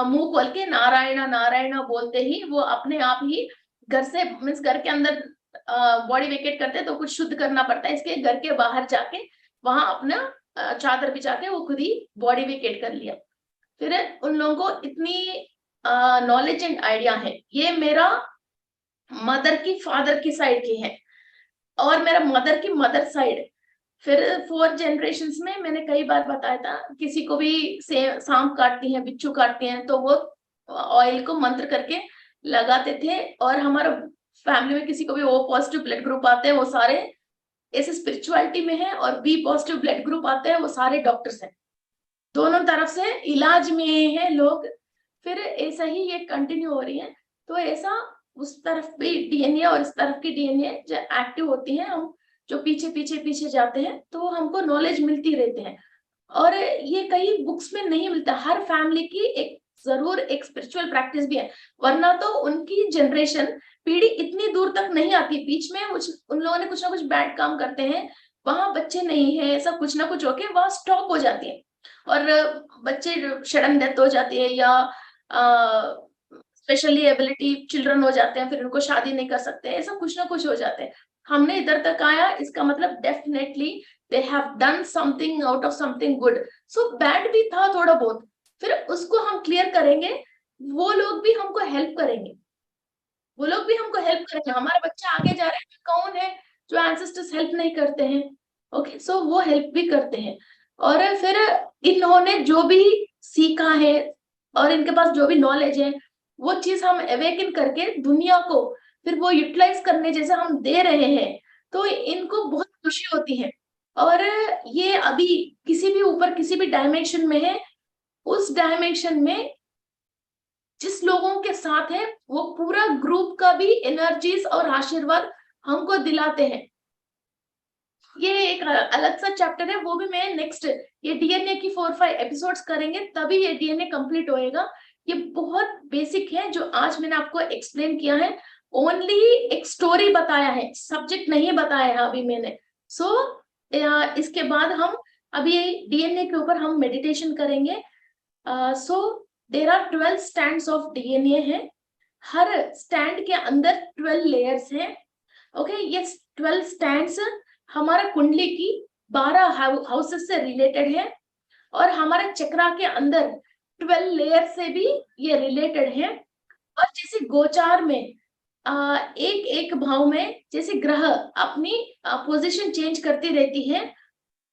मुंह खोल के नारायणा नारायणा बोलते ही वो अपने आप ही घर से मीन्स घर के अंदर बॉडी वेकेट करते हैं तो कुछ शुद्ध करना पड़ता है, इसके घर के बाहर जाके वहां अपना चादर बिछा के वो खुद ही बॉडी वेकेट कर लिया। फिर उन लोगों को इतनी नॉलेज एंड आइडिया है। ये मेरा मदर की फादर की साइड की है और मेरा मदर की मदर साइड। फिर 4 जनरेशन्स में मैंने कई बार बताया था, किसी को भी सांप काटती है, बिच्छू काटती हैं, तो वो ऑयल को मंत्र करके लगाते थे। और हमारा फैमिली में किसी को भी ओ पॉजिटिव ब्लड ग्रुप आते हैं, वो सारे ऐसे स्पिरिचुअलिटी में है, और बी पॉजिटिव ब्लड ग्रुप आते हैं, वो सारे डॉक्टर्स हैं। दोनों तरफ से इलाज में है लोग। फिर ऐसा ही ये कंटिन्यू हो रही है। तो ऐसा उस तरफ भी डीएनए और इस तरफ की डीएनए जो एक्टिव होती है, हम जो पीछे पीछे पीछे जाते हैं तो हमको नॉलेज मिलती रहती है। और ये कई बुक्स में नहीं मिलता। हर फैमिली की एक जरूर एक स्पिरिचुअल प्रैक्टिस भी है, वरना तो उनकी जनरेशन पीढ़ी इतनी दूर तक नहीं आती। बीच में उन लोगों ने कुछ ना कुछ बैड काम करते हैं, वहां बच्चे नहीं है, ऐसा कुछ ना कुछ होके वहां स्टॉप हो जाती है और बच्चे सडन डेथ हो जाती है, या स्पेशली एबिलिटी चिल्ड्रन हो जाते हैं, फिर उनको शादी नहीं कर सकते, ऐसा कुछ ना कुछ हो जाते हैं। हमने इधर तक आया, इसका मतलब definitely they have done something out of something good. So bad भी था थोड़ा बहुत, फिर उसको हम क्लियर करेंगे, वो लोग भी हमको हेल्प करेंगे, वो लोग भी हमको हेल्प करेंगे। हमारा बच्चा आगे जा रहा है, कौन है जो एंसेस्टर्स हेल्प नहीं करते हैं? ओके, सो वो हेल्प भी करते हैं। और फिर इन्होंने जो भी सीखा है और इनके पास जो भी नॉलेज है, वो चीज हम अवेकन करके दुनिया को फिर वो यूटिलाइज करने जैसे हम दे रहे हैं, तो इनको बहुत खुशी होती है। और ये अभी किसी भी ऊपर किसी भी डायमेंशन में है, उस डायमेंशन में जिस लोगों के साथ है, वो पूरा ग्रुप का भी एनर्जीज और आशीर्वाद हमको दिलाते हैं। ये एक अलग सा चैप्टर है, वो भी मैं नेक्स्ट, ये डीएनए की 4-5 एपिसोड्स करेंगे, तभी ये डीएनए कंप्लीट होएगा। ये बहुत बेसिक है जो आज मैंने आपको एक्सप्लेन किया है। ओनली एक स्टोरी बताया है, सब्जेक्ट नहीं बताया है अभी मैंने। सो इसके बाद हम अभी डीएनए के ऊपर हम मेडिटेशन करेंगे। So there are 12 stands of DNA है। हर स्टैंड के अंदर 12 लेयर्स हैं। ओके, ये 12 स्टैंड्स हमारा कुंडली की 12 हाउसेस से रिलेटेड है, और हमारे चक्रा के अंदर 12 लेयर से भी ये रिलेटेड है। और जैसे गोचार में एक एक भाव में जैसे ग्रह अपनी पोजीशन चेंज करती रहती है,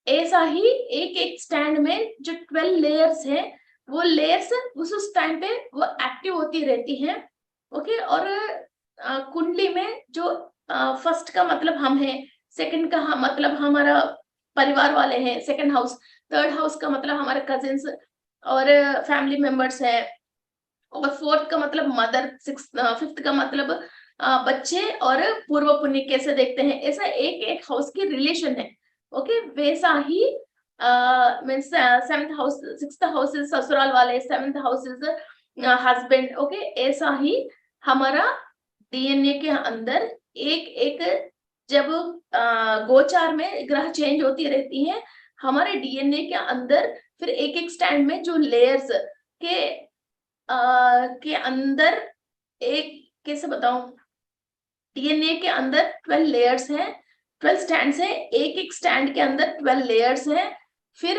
ऐसा ही एक एक स्टैंड में जो 12 लेयर्स है, वो लेयर्स उस टाइम पे वो एक्टिव होती रहती है। ओके, और कुंडली में जो फर्स्ट का मतलब हम है, सेकंड का मतलब हमारा परिवार वाले हैं, सेकंड हाउस, थर्ड हाउस का मतलब हमारे कजिन्स और फैमिली मेंबर्स है, और फोर्थ का मतलब मदर, फिफ्थ का मतलब बच्चे, और पूर्व पुण्य कैसे देखते हैं, ऐसा एक एक हाउस की रिलेशन है। ओके, वैसा ही means 7th house, 6th house is ससुराल वाले, 7th house is husband. Okay, ऐसा ही हमारा डीएनए के अंदर एक एक, जब गोचार में ग्रह चेंज होती रहती है, हमारे डीएनए के अंदर फिर एक एक स्टैंड में जो लेयर्स के अंदर, एक कैसे बताऊं, डीएनए के अंदर 12 लेयर्स हैं, 12 स्टैंड्स हैं, एक एक स्टैंड के अंदर 12 लेयर्स हैं। फिर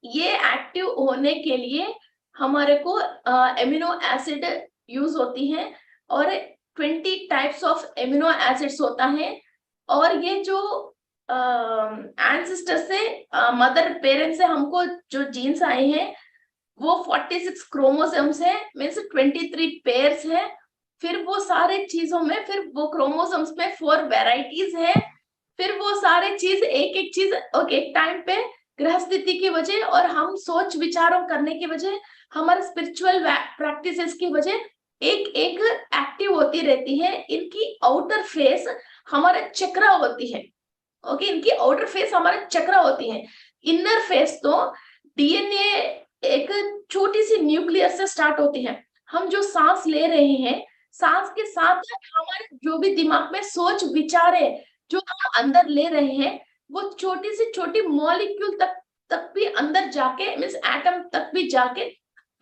ये एक्टिव होने के लिए हमारे को एमिनो एसिड यूज होती है, और 20 टाइप्स ऑफ एमिनो एसिड्स होता है। और ये जो एंसेस्टर से, मदर पेरेंट्स से हमको जो जीन्स आए हैं, वो 46 क्रोमोसोम्स है, मीन्स 23 पेयर्स है। फिर वो सारे चीजों में, फिर वो क्रोमोसोम्स में 4 वेराइटीज है। फिर वो सारे चीज एक एक चीज एक टाइम पे ग्रह स्थिति की वजह, और हम सोच विचारों करने की वजह, हमारे स्पिरिचुअल प्रैक्टिसेस की वजह एक एक एक्टिव होती रहती है। इनकी आउटर फेस हमारा चक्रा होती है। ओके, इनकी आउटर फेस हमारा चक्रा होती है। इनर फेस तो डीएनए एक छोटी सी न्यूक्लियस से स्टार्ट होती है। हम जो सांस ले रहे हैं, सांस के साथ हमारे जो भी दिमाग में सोच विचार है, जो हम अंदर ले रहे हैं, वो छोटी से छोटी मॉलिक्यूल तक भी अंदर जाके, मीन्स एटम तक भी जाके,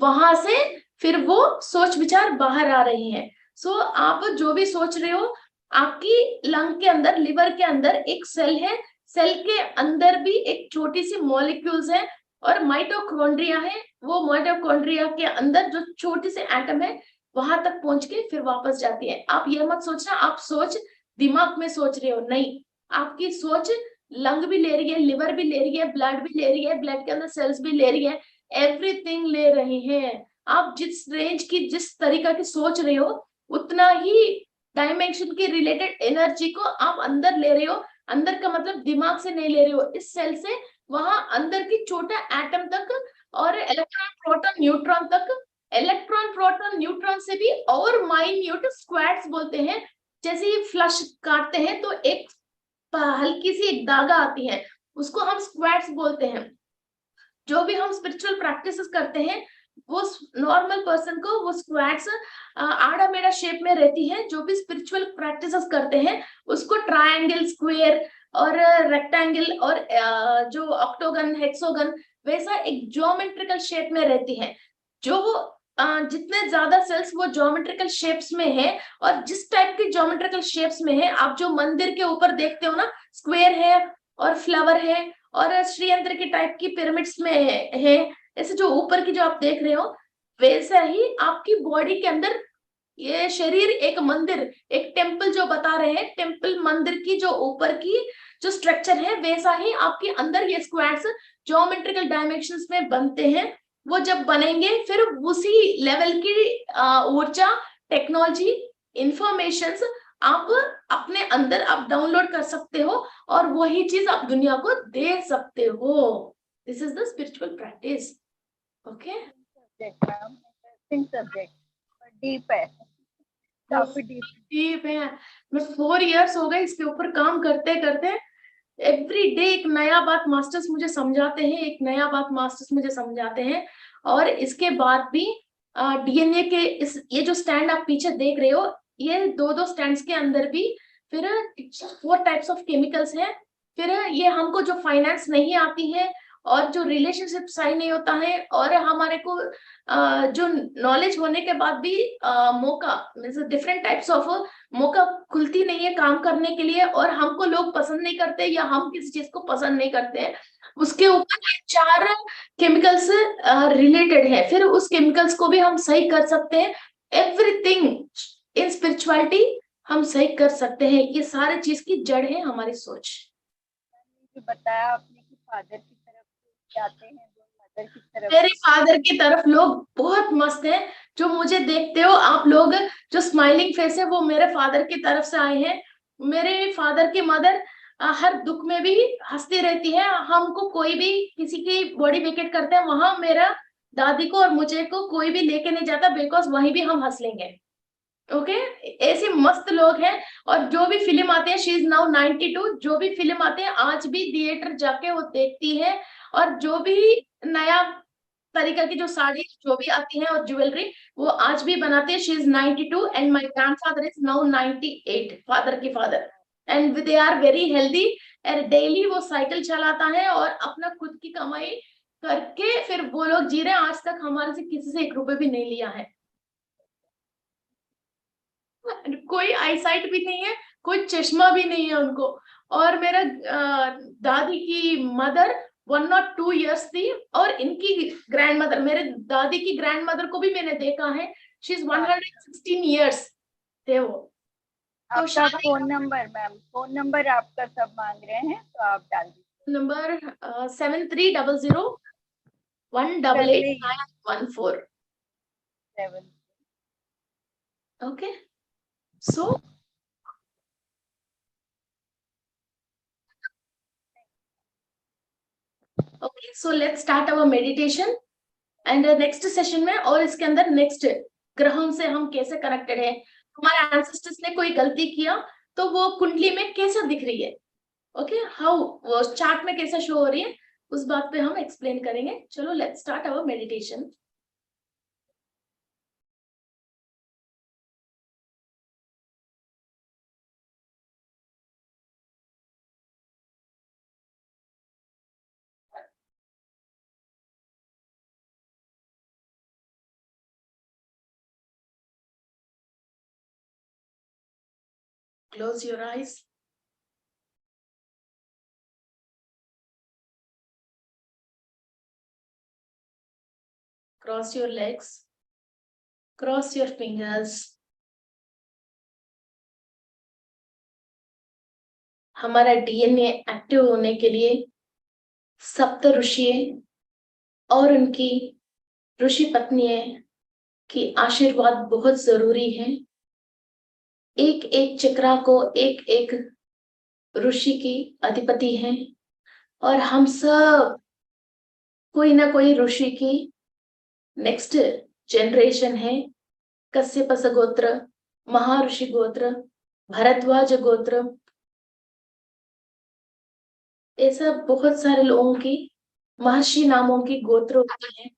वहां से फिर वो सोच विचार बाहर आ रही है। सो आप जो भी सोच रहे हो, आपकी लंग के अंदर, लिवर के अंदर एक सेल है, सेल के अंदर भी एक छोटी सी मॉलिक्यूल्स है और माइटोकॉन्ड्रिया है। वो माइटोकॉन्ड्रिया के अंदर जो छोटी सी एटम है वहां तक पहुंच के फिर वापस जाती है। आप ये मत सोचना आप सोच दिमाग में सोच रहे हो, नहीं, आपकी सोच लंग भी ले रही है, लिवर भी ले रही है, ब्लड भी ले रही है, ब्लड के अंदर सेल्स भी ले रही है, एवरीथिंग ले रही है। आप जिस रेंज की, जिस तरीका की सोच रहे हो, उतना ही डायमेंशन के रिलेटेड एनर्जी को आप अंदर ले रहे हो। अंदर का मतलब दिमाग से नहीं ले रहे हो, इस सेल से वहां अंदर की छोटा एटम तक और इलेक्ट्रॉन प्रोटॉन न्यूट्रॉन तक, इलेक्ट्रॉन प्रोटॉन न्यूट्रॉन से भी और माइन्यूट स्क्वैड्स बोलते हैं। जैसे ही फ्लश काटते हैं तो एक हल्की सी एक दागा आती है, उसको हम स्क्वैड्स बोलते हैं। जो भी हम स्पिरिचुअल प्रैक्टिसेस करते हैं वो नॉर्मल पर्सन को वो स्क्वैड्स आड़ा मेड़ा शेप में रहती है। जो भी स्पिरिचुअल प्रैक्टिसेस करते हैं उसको ट्रायंगल, स्क्वायर और रेक्टेंगल और जो ऑक्टोगन, हेक्सोगन, वैसा एक ज्योमेट्रिकल शेप में रहती है। जो जितने ज्यादा सेल्स वो ज्योमेट्रिकल शेप्स में है, और जिस टाइप की ज्योमेट्रिकल शेप्स में है, आप जो मंदिर के ऊपर देखते हो ना, स्क्वायर है और फ्लावर है और श्रीयंत्र की टाइप की पिरामिड्स में है, ऐसे जो ऊपर की जो आप देख रहे हो, वैसा ही आपकी बॉडी के अंदर ये शरीर एक मंदिर, एक टेम्पल जो बता रहे हैं, टेम्पल मंदिर की जो ऊपर की जो स्ट्रक्चर है, वैसा ही आपके अंदर ये स्क्वाड्स ज्योमेट्रिकल डायमेंशंस में बनते हैं। वो जब बनेंगे फिर उसी लेवल की ऊर्जा, टेक्नोलॉजी, इंफॉर्मेशंस आप अपने अंदर आप डाउनलोड कर सकते हो और वही चीज आप दुनिया को दे सकते हो। This is the spiritual practice. Okay, interesting subject, deep है, काफी डीप है। मैं 4 इयर्स हो गए इसके ऊपर काम करते करते। एवरी डे एक नया बात मास्टर्स मुझे समझाते हैं, एक नया बात मास्टर्स मुझे समझाते हैं। और इसके बाद भी डीएनए के इस ये जो स्टैंड आप पीछे देख रहे हो, ये दो दो स्टैंड्स के अंदर भी फिर 4 टाइप्स ऑफ केमिकल्स हैं। फिर ये हमको जो फाइनेंस नहीं आती है और जो रिलेशनशिप सही नहीं होता है, और हमारे को जो नॉलेज होने के बाद भी मौका, डिफरेंट टाइप्स ऑफ मौका खुलती नहीं है काम करने के लिए, और हमको लोग पसंद नहीं करते या हम किसी चीज को पसंद नहीं करते हैं, उसके ऊपर 4 केमिकल्स रिलेटेड है। फिर उस केमिकल्स को भी हम सही कर सकते हैं। एवरीथिंग इन स्पिरिचुअलिटी हम सही कर सकते हैं। ये सारे चीज की जड़ है हमारी सोच। जो बताया आपने कि फादर की तरफ से जाते हैं, जो मदर की तरफ मेरे फादर की तरफ लोग बहुत मस्त हैं। जो मुझे देखते हो आप लोग, जो स्माइलिंग फेस है वो मेरे फादर की तरफ से आए हैं। मेरे फादर की मदर हर दुख में भी हंसती रहती है। हमको कोई भी किसी की बॉडी विकेट करते हैं, वहां मेरा दादी को और मुझे को कोई भी लेके नहीं जाता, बिकॉज वहीं भी हम हंस लेंगे। ओके, ऐसे मस्त लोग हैं। और जो भी फिल्म आते हैं, शी इज नाउ 92, जो भी फिल्म आते हैं आज भी थिएटर जाके वो देखती है। और जो भी नया तरीका की जो साड़ी जो भी आती है और ज्वेलरी, वो आज भी बनाते हैं। She is 92 and my grandfather is now 98, father की father. And they are very healthy. And daily वो साइकिल चलाता है और अपना खुद की कमाई करके फिर वो लोग जी रहे हैं। आज तक हमारे से किसी से 1 रुपए भी नहीं लिया है। कोई आईसाइट भी नहीं है, कोई चश्मा भी नहीं है उनको। और मेरा दादी की मदर 102 इयर्स थी, और इनकी ग्रैंड मदर, मेरे दादी की ग्रैंड मदर को भी मैंने देखा है, शी इज 116 इयर्स थे वो। तो आपका phone number, ma'am phone number आपका सब मांग रहे हैं तो आप डाल दीजिए। Number 7300188914। 7। Okay, so okay, so let's start our meditation. And next session में, और इसके अंदर नेक्स्ट ग्रहों से हम कैसे कनेक्टेड है, हमारे एंसेस्टर्स ने कोई गलती किया तो वो कुंडली में कैसा दिख रही है, ओके, हाउ वो चार्ट में कैसा शो हो रही है, उस बात पे हम एक्सप्लेन करेंगे। चलो let's start our meditation. Close your eyes. Cross your legs. Cross your fingers. हमारा डीएनए एक्टिव होने के लिए सप्त ऋषि और उनकी ऋषि पत्नियों की आशीर्वाद बहुत जरूरी है। एक एक चक्रा को एक एक ऋषि की अधिपति है और हम सब कोई ना कोई ऋषि की नेक्स्ट जनरेशन है। कश्यप गोत्र, महर्षि गोत्र, भरद्वाज गोत्र, ऐसा बहुत सारे लोगों की महर्षि नामों की गोत्र होती है।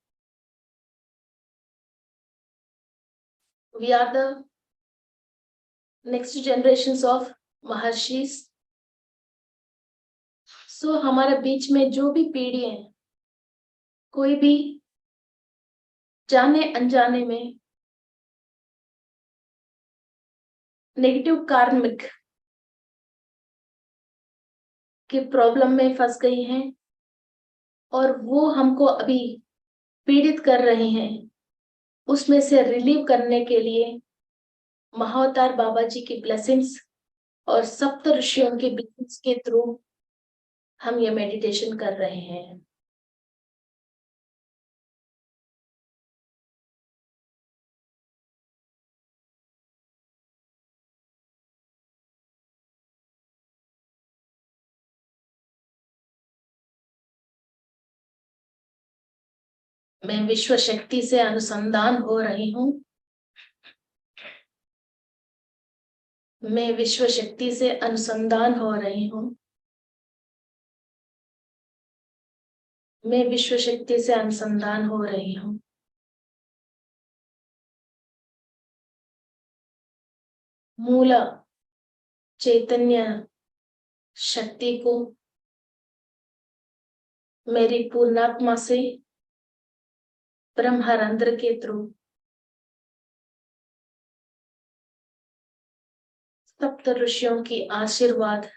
We are the next generations of महर्षिस। सो हमारे बीच में जो भी पीढ़ी है, कोई भी जाने अनजाने में नेगेटिव कार्मिक के प्रॉब्लम में फंस गई हैं और वो हमको अभी पीड़ित कर रहे हैं, उसमें से रिलीव करने के लिए महाअवतार बाबा जी की ब्लेसिंग्स और सप्त ऋषियों के ब्लेसिंग्स के थ्रू हम ये मेडिटेशन कर रहे हैं। मैं विश्व शक्ति से अनुसंधान हो रही हूँ। मैं विश्व शक्ति से अनुसंधान हो रही हूँ। मैं विश्व शक्ति से अनुसंधान हो रही हूँ। मूल चैतन्य शक्ति को मेरी पूर्णात्मा से ब्रह्मरंध्र के थ्रू सप्त ऋषियों की आशीर्वाद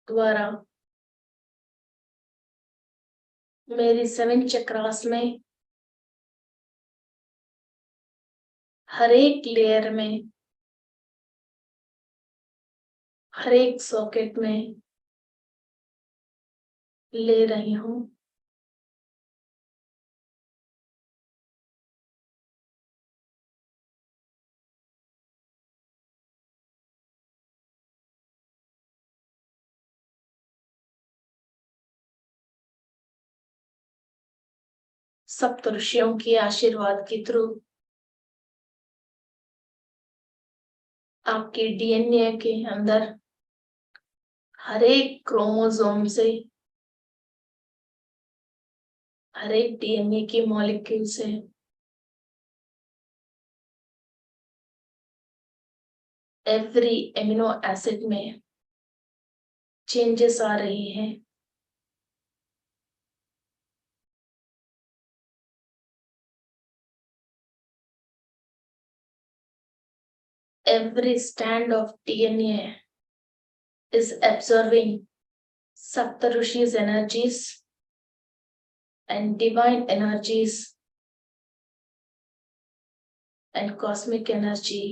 द्वारा मेरी 7 चक्रास में हर एक लेयर में, हर एक सॉकेट में ले रही हूँ। सप्त ऋषियों की आशीर्वाद के थ्रू आपके डीएनए के अंदर हर एक क्रोमोसोम से, हर एक डीएनए के मॉलिक्यूल से एवरी एमिनो एसिड में चेंजेस आ रही हैं। Every strand of DNA is absorbing Saptarushi's energies and divine energies and cosmic energy.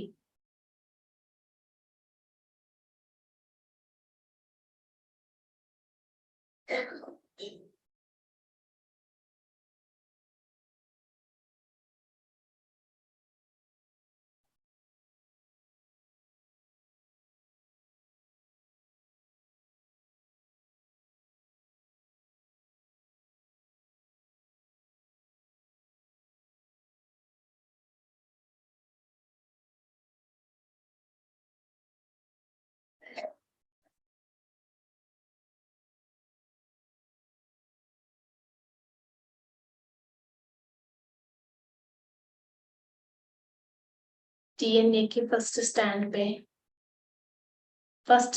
DNA के फर्स्ट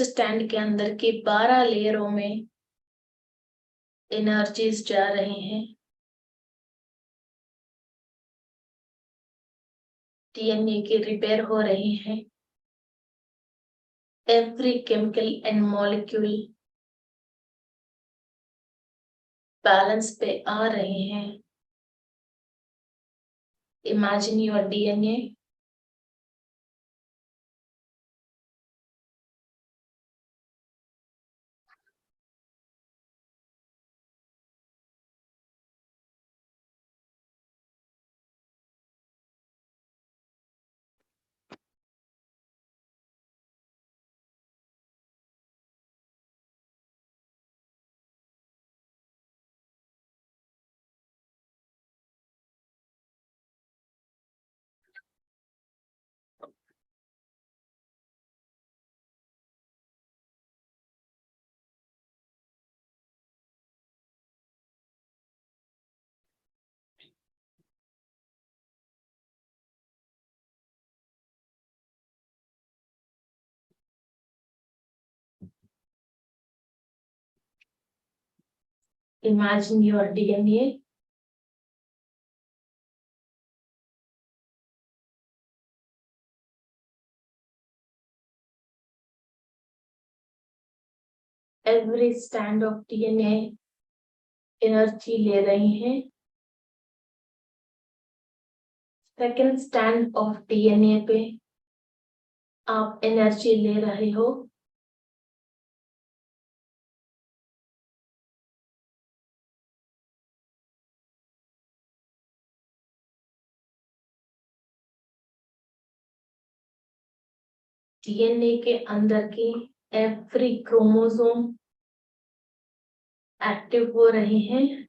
स्टैंड के अंदर के 12 लेयरों में एनर्जीज जा रहे हैं। डीएनए की रिपेयर हो रही है, every chemical and molecule balance पे आ रहे हैं. Imagine your DNA. Imagine your DNA. Every strand of DNA energy ले रही हैं. सेकेंड स्टैंड ऑफ डीएनए पे आप एनर्जी ले रहे हो. डीएनए के अंदर की एवरी क्रोमोसोम एक्टिव हो रहे हैं.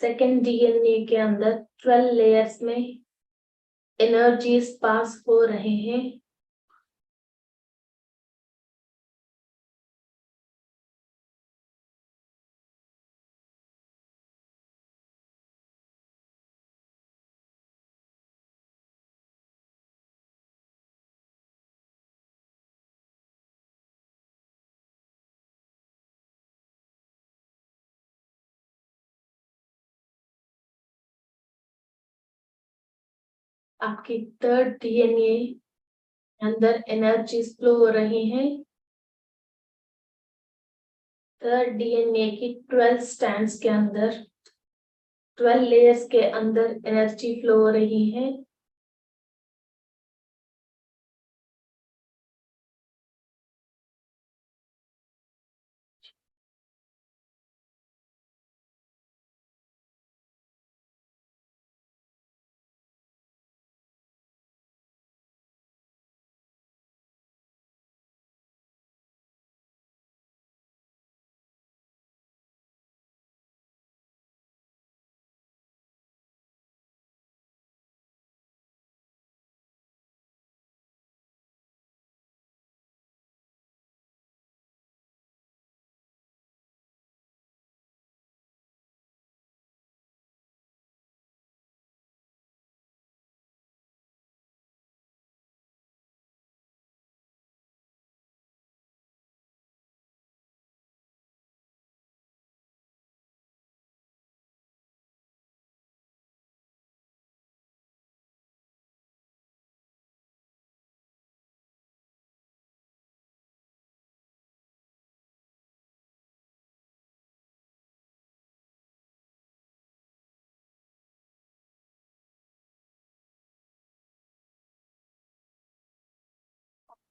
सेकेंड डीएनए के अंदर 12 लेयर्स में एनर्जीज पास हो रहे हैं. आपकी थर्ड डीएनए अंदर एनर्जीज फ्लो हो रही हैं. थर्ड डीएनए की 12 स्ट्रैंड्स के अंदर 12 लेयर्स के अंदर एनर्जी फ्लो हो रही है.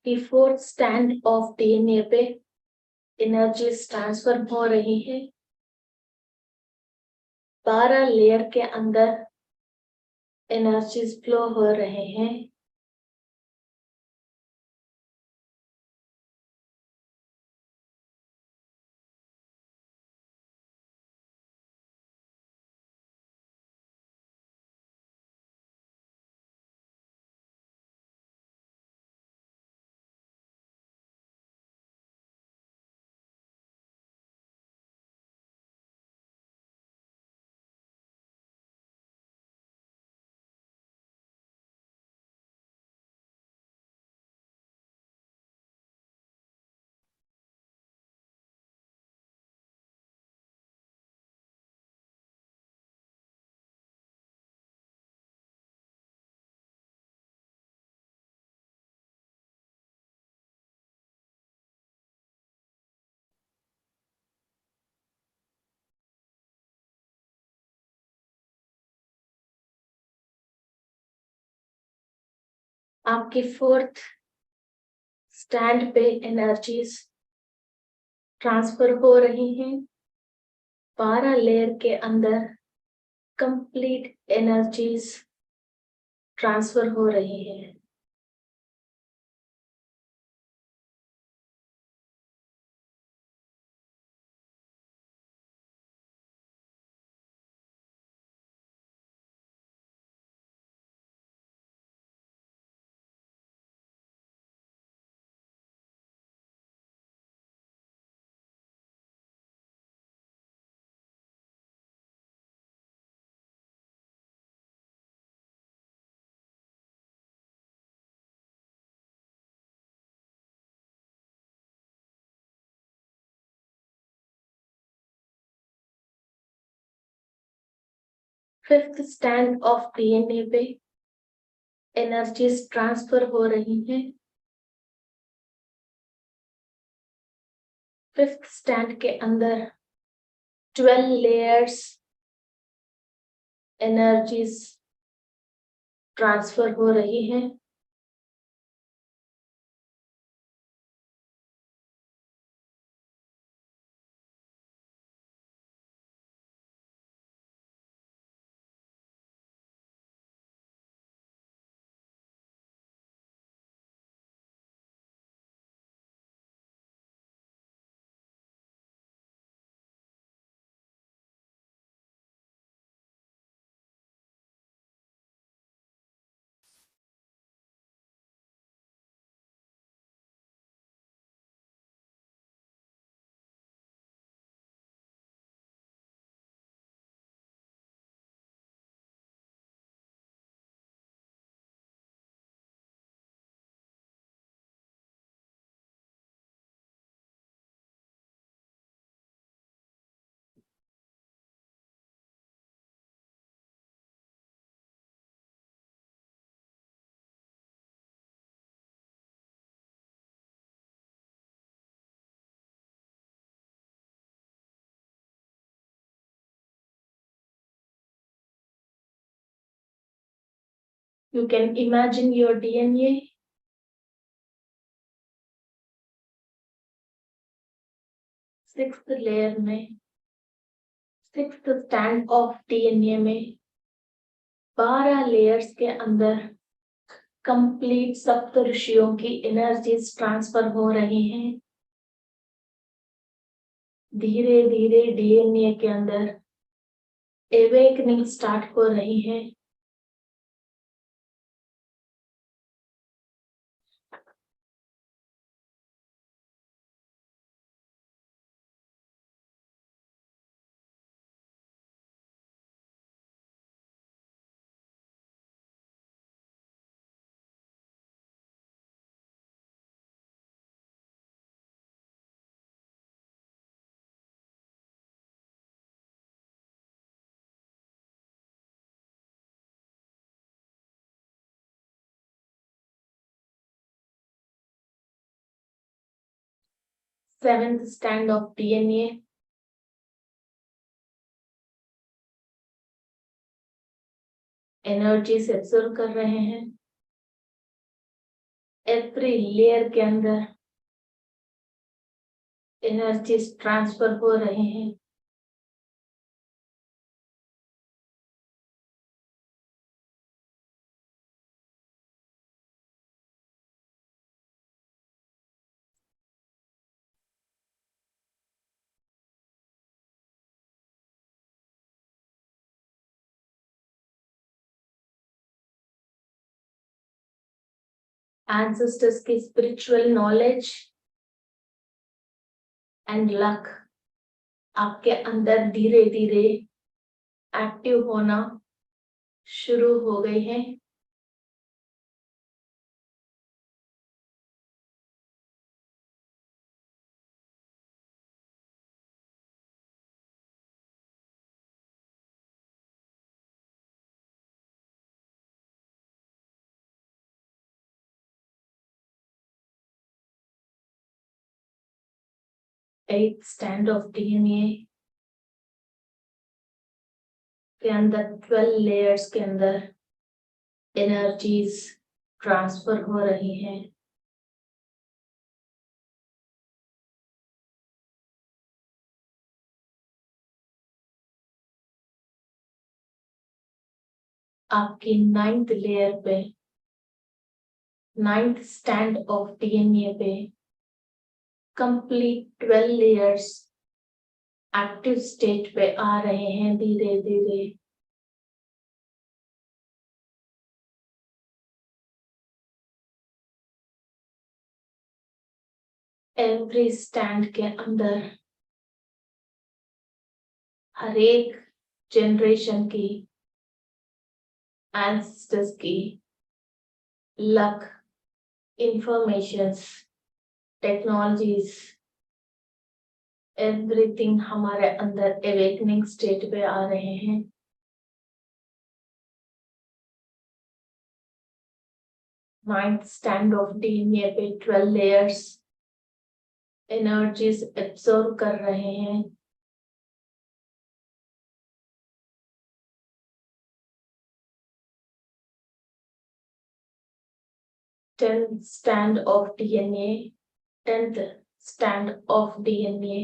की फोर्थ स्टैंड ऑफ डीएनए पे एनर्जीज ट्रांसफर हो रही है. 12 लेयर के अंदर एनर्जीज फ्लो हो रहे हैं. आपके फोर्थ स्टैंड पे एनर्जीज ट्रांसफर हो रही हैं। 12 लेयर के अंदर कंप्लीट एनर्जीज ट्रांसफर हो रही है। फिफ्थ स्टैंड ऑफ डीएनए पे एनर्जीज ट्रांसफर हो रही हैं। फिफ्थ स्टैंड के अंदर 12 लेयर्स एनर्जीज ट्रांसफर हो रही हैं। You can imagine your DNA sixth layer में, सिक्स्थ स्टैंड ऑफ डीएनए में 12 लेयर्स के अंदर कंप्लीट सप्तऋषियों की एनर्जीज ट्रांसफर हो रही हैं। धीरे धीरे डीएनए के अंदर एवेकनिंग स्टार्ट हो रही है। Seventh stand of DNA energy से एब्जॉर्ब कर रहे हैं। एवरी लेयर के अंदर एनर्जीज ट्रांसफर हो रहे हैं। एंसेस्टर्स की स्पिरिचुअल नॉलेज एंड लक आपके अंदर धीरे धीरे एक्टिव होना शुरू हो गई है। एट स्टैंड ऑफ डीएनए के अंदर 12 लेयर्स के अंदर एनर्जीज ट्रांसफर हो रही हैं। आपकी 9th लेयर पे, 9th स्टैंड ऑफ डीएनए पे कंप्लीट 12 लेयर्स एक्टिव स्टेट पे आ रहे हैं धीरे धीरे। एवरी स्टैंड के अंदर हर एक जनरेशन की, एंसेस्टर्स की लक, इंफॉर्मेशंस, टेक्नोलॉजीज, एवरीथिंग हमारे अंदर अवेकनिंग स्टेट पे आ रहे हैं। नाइन्थ स्टैंड ऑफ डीएनए पे 12 लेयर्स एनर्जीज एब्सॉर्ब कर रहे हैं। Tenth stand of DNA, 10th stand of DNA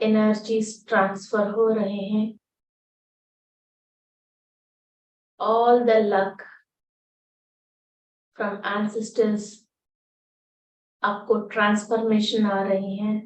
energies transfer हो रहे हैं। All the luck from ancestors आपको ट्रांसफॉर्मेशन आ रही हैं।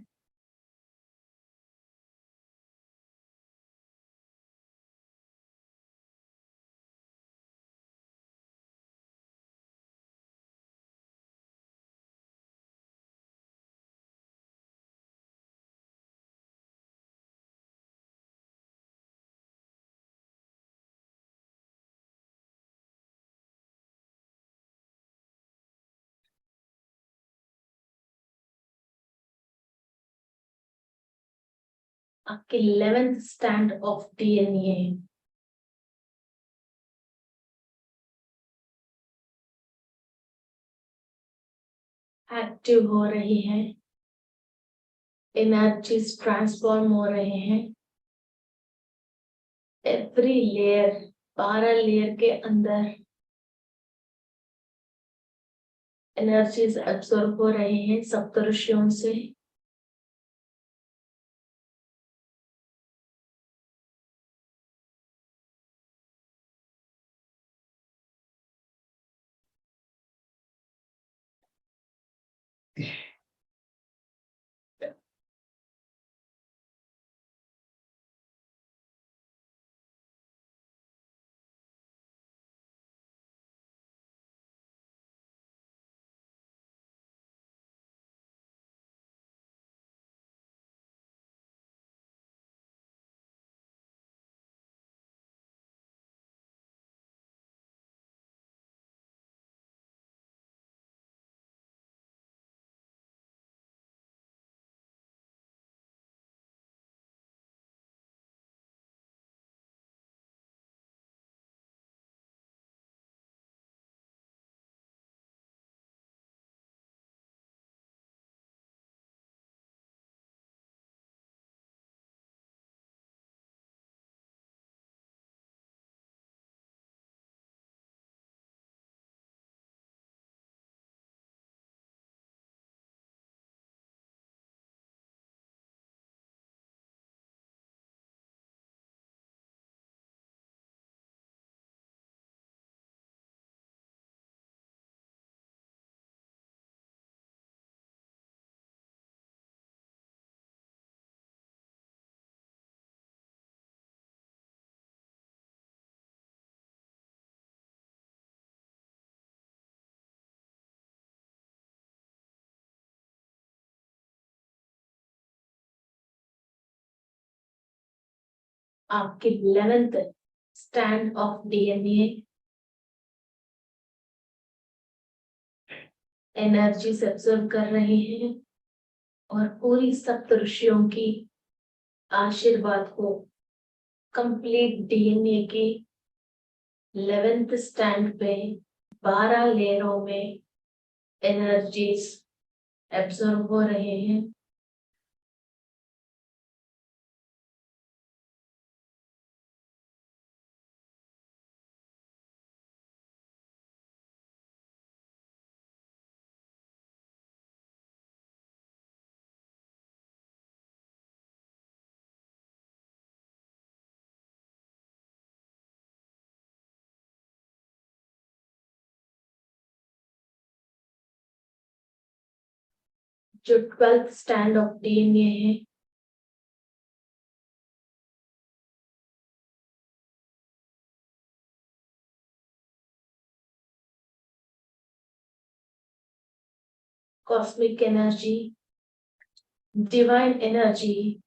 आपके 11th stand of DNA active हो रही है, एनर्जीज ट्रांसफॉर्म हो रहे हैं। एवरी लेयर, 12 लेयर के अंदर एनर्जीज एब्सॉर्ब हो रहे हैं सप्तऋषियों से। आपके 11th stand of DNA energy से एब्सॉर्ब कर रहे हैं और पूरी सप्तऋषियों की आशीर्वाद को कंप्लीट डीएनए के 11th स्टैंड पे 12 लेयरों में एनर्जीज एब्सॉर्ब हो रहे हैं। जो 12th स्टैंड ऑफ डीएनए है, cosmic energy, divine energy,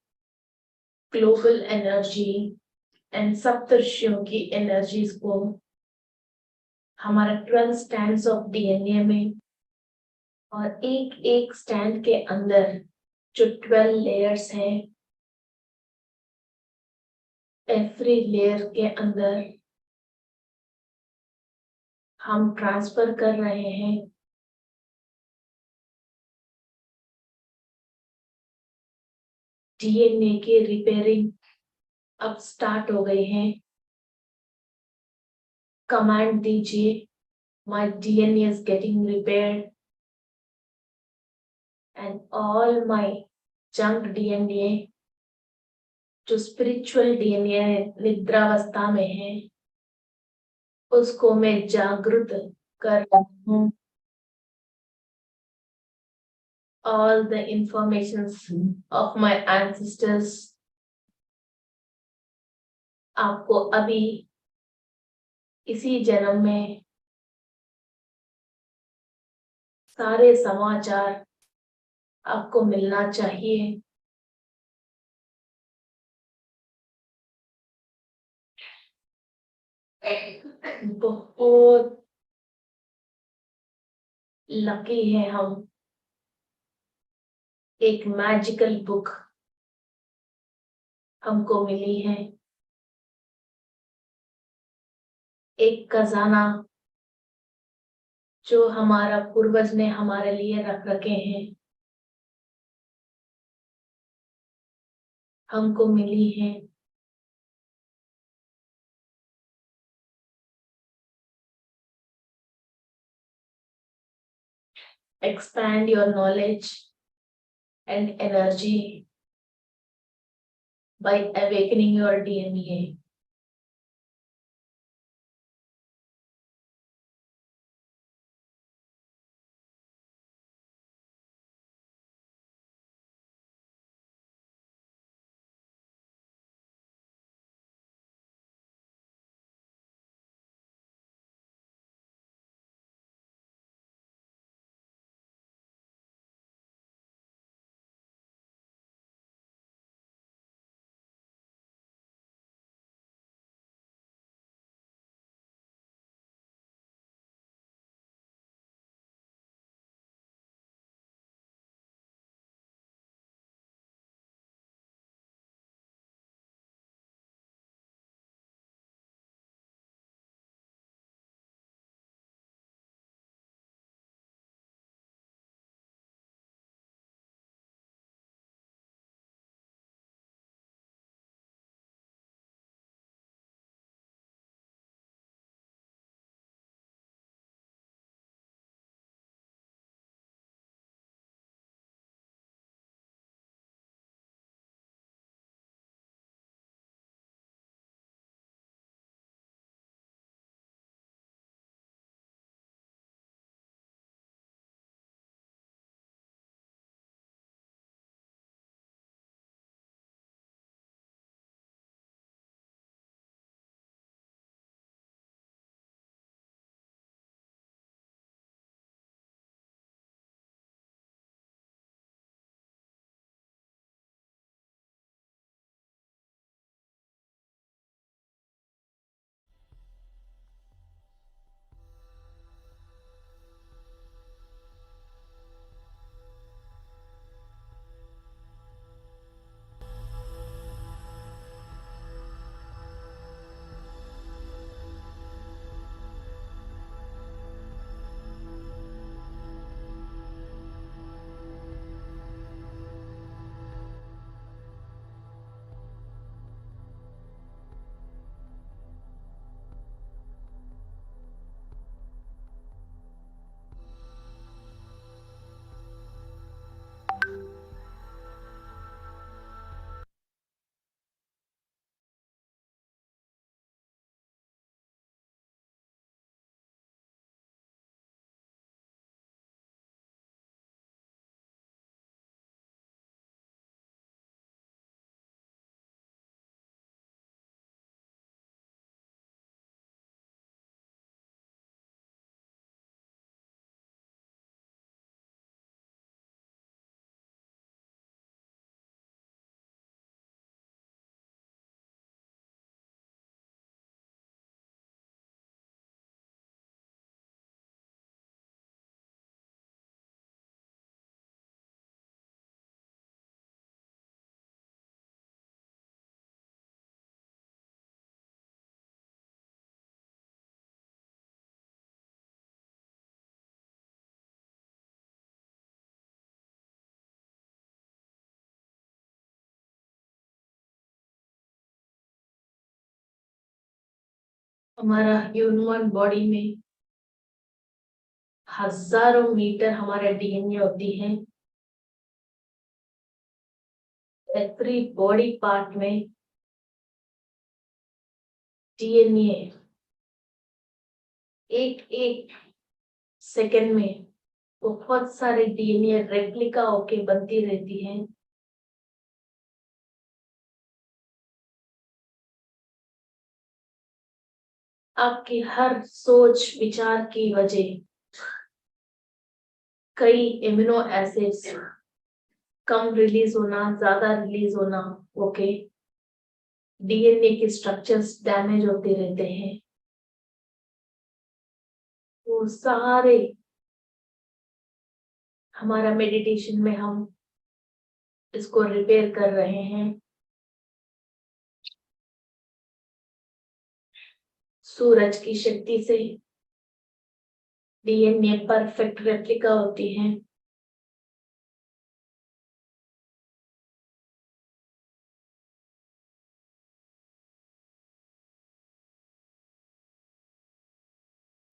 global energy and सप्तर्षियों की एनर्जीज को हमारा 12 स्टैंड्स ऑफ डीएनए में और एक एक स्टैंड के अंदर जो 12 लेयर्स हैं, एवरी लेयर के अंदर हम ट्रांसफर कर रहे हैं डीएनए की रिपेयरिंग अब स्टार्ट हो गई है। कमांड दीजिए, my DNA is getting repaired and all my junk DNA जो स्पिरिचुअल डीएनए निद्रावस्था में है, उसको मैं जागृत कर रहा हूँ। All the informations of my ancestors आपको अभी इसी जन्म में सारे समाचार आपको मिलना चाहिए। बहुत लकी है हम, एक मैजिकल बुक हमको मिली है, एक खजाना जो हमारा पूर्वज ने हमारे लिए रख रखे हैं, हमको मिली है। Expand your knowledge and energy by awakening your DNA. हमारा ह्यूमन बॉडी में हजारों मीटर हमारे डीएनए होती है। एवरी बॉडी पार्ट में डीएनए एक एक सेकंड में बहुत सारे डीएनए रेप्लिका होके बनती रहती है। आपकी हर सोच विचार की वजह कई इम्यूनो एसिड्स कम रिलीज होना, ज्यादा रिलीज होना, ओके, डीएनए के स्ट्रक्चर्स डैमेज होते रहते हैं। वो सारे हमारा मेडिटेशन में हम इसको रिपेयर कर रहे हैं। सूरज की शक्ति से डीएनए परफेक्ट रेप्लिका होती है।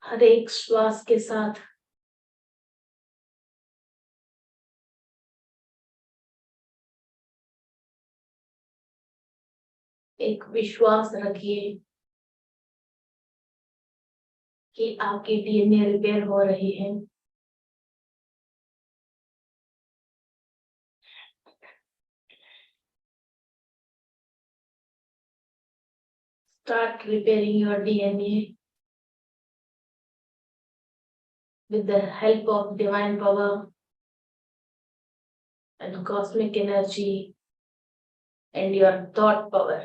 हर एक श्वास के साथ एक विश्वास रखिए कि आपकी डीएनए रिपेयर हो रही है। Start repairing your DNA with the help of divine power and cosmic energy and your thought power.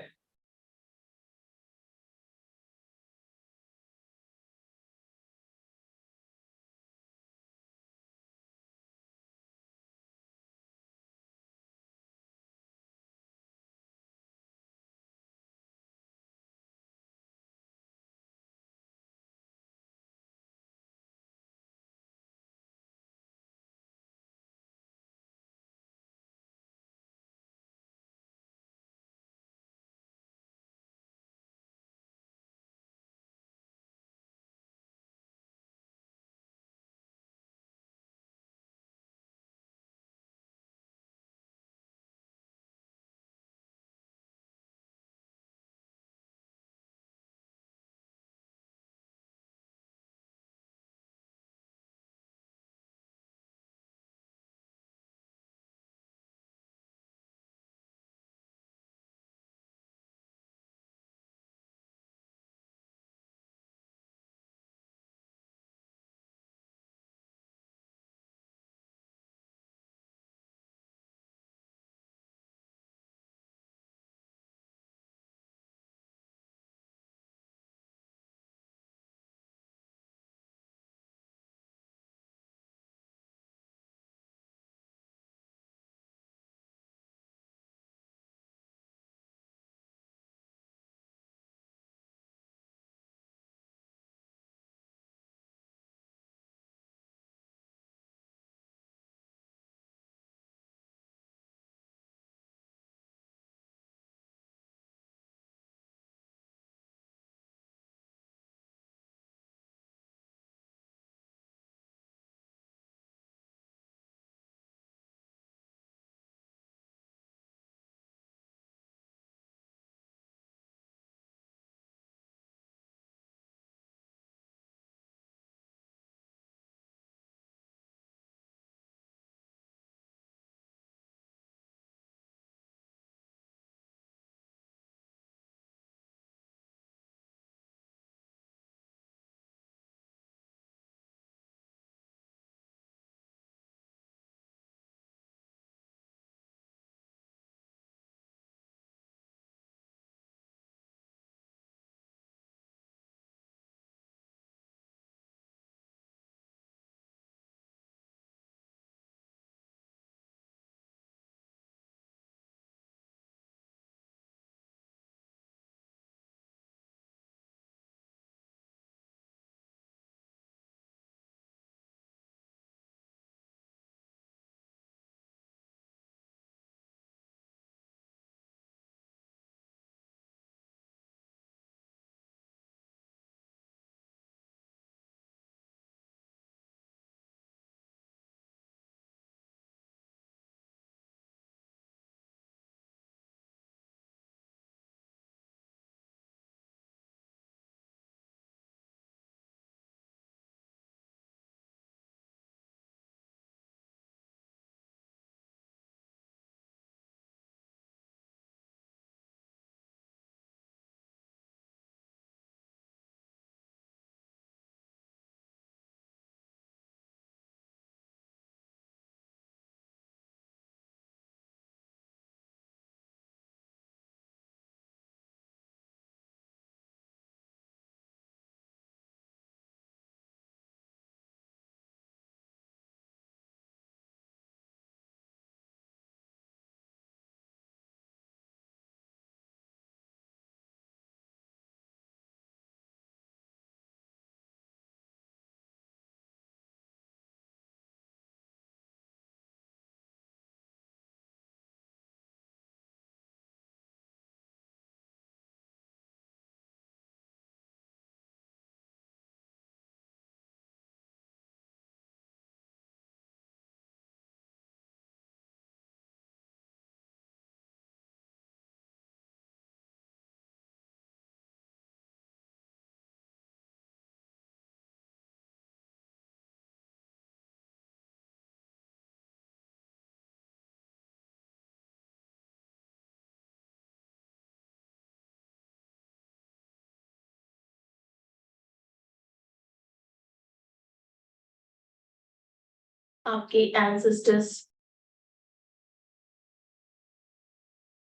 आपके एंसेस्टर्स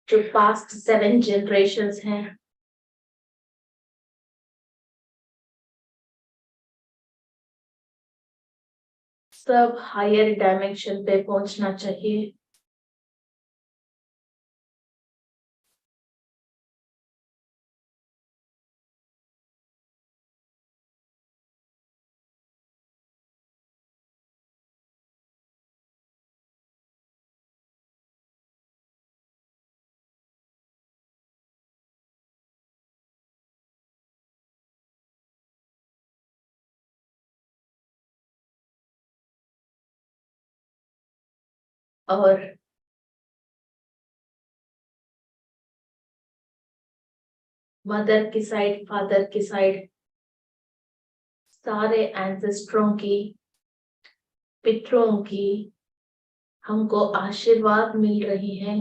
जो पास्ट 7 जनरेशंस हैं, सब हायर डायमेंशन पे पहुंचना चाहिए। और मदर की साइड, फादर की साइड, सारे एंसेस्टरों की, पितरों की हमको आशीर्वाद मिल रही है।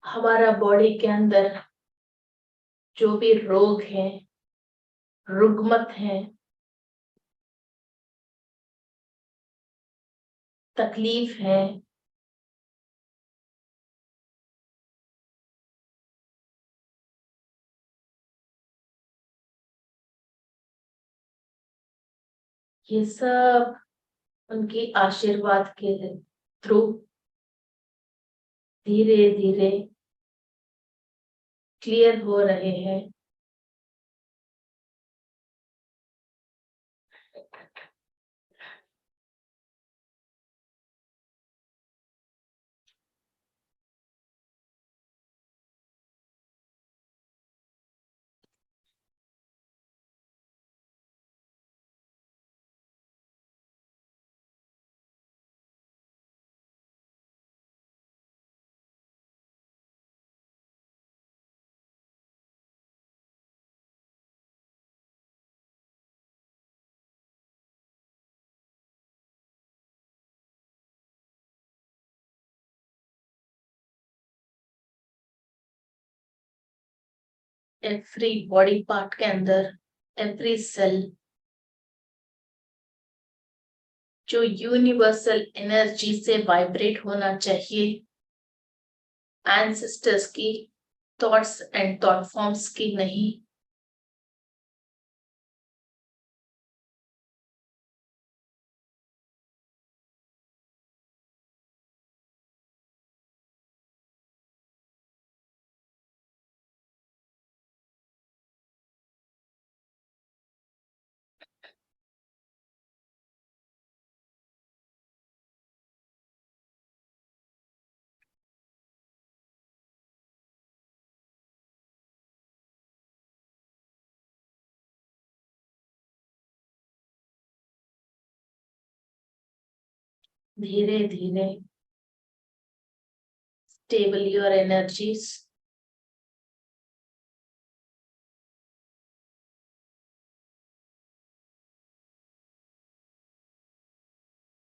हमारा बॉडी के अंदर जो भी रोग है, रुग्मत है, तकलीफ है, ये सब उनकी आशीर्वाद के थ्रू धीरे धीरे क्लियर हो रहे हैं। एवरी बॉडी पार्ट के अंदर, एवरी सेल जो यूनिवर्सल एनर्जी से वाइब्रेट होना चाहिए, एंसेस्टर्स की थॉट्स एंड थॉट फॉर्म्स की नहीं। धीरे धीरे stable your energies,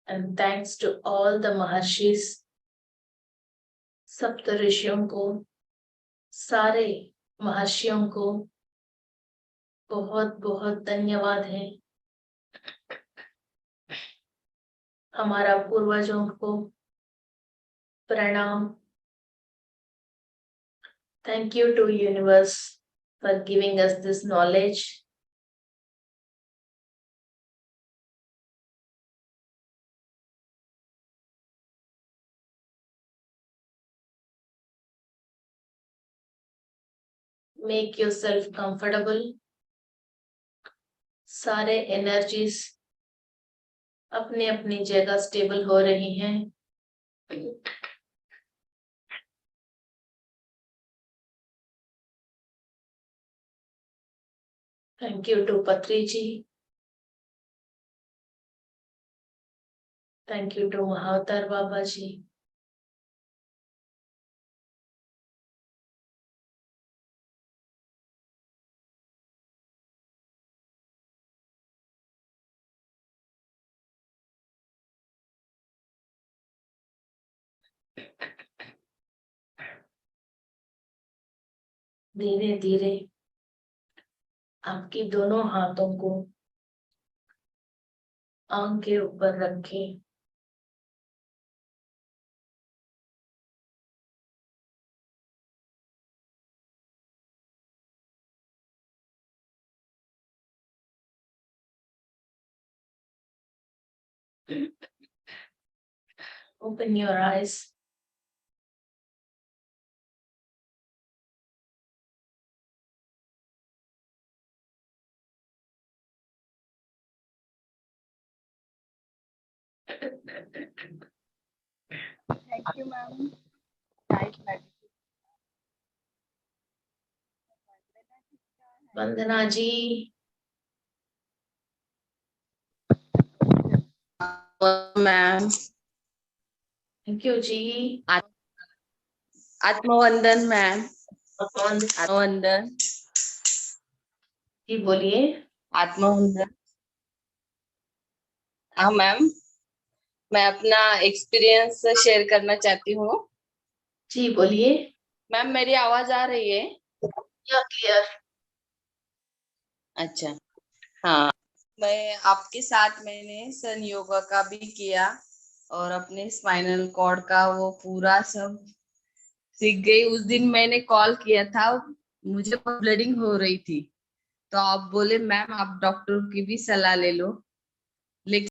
and thanks to all the Maharshis, सप्त ऋषियों को, सारे महर्षियों को बहुत बहुत धन्यवाद है। हमारा पूर्वजों को प्रणाम। Thank you to universe for giving us this knowledge. Make yourself comfortable. सारे एनर्जीज अपनी अपनी जगह स्टेबल हो रही हैं। Thank you to Patri ji. Thank you to Mahavtar Baba ji. धीरे धीरे आपकी दोनों हाथों को आंख के ऊपर रखें। Open your eyes. Thank you ma'am, nice meditation. Vandana ji, ma'am. Thank you जी। आत्मवंदन मैम। वंदना आत्मवंदन। जी बोलिए। आत्मवंदन। हाँ मैम, मैं अपना एक्सपीरियंस शेयर करना चाहती हूँ। जी बोलिए। मैम मेरी आवाज आ रही है? या क्लियर? अच्छा, हाँ। मैं आपके साथ मैंने सन योगा का भी किया और अपने स्पाइनल कॉर्ड का वो पूरा सब सीख गई। उस दिन मैंने कॉल किया था, मुझे ब्लीडिंग हो रही थी, तो आप बोले मैम आप डॉक्टर की भी सलाह ले लो। लेकिन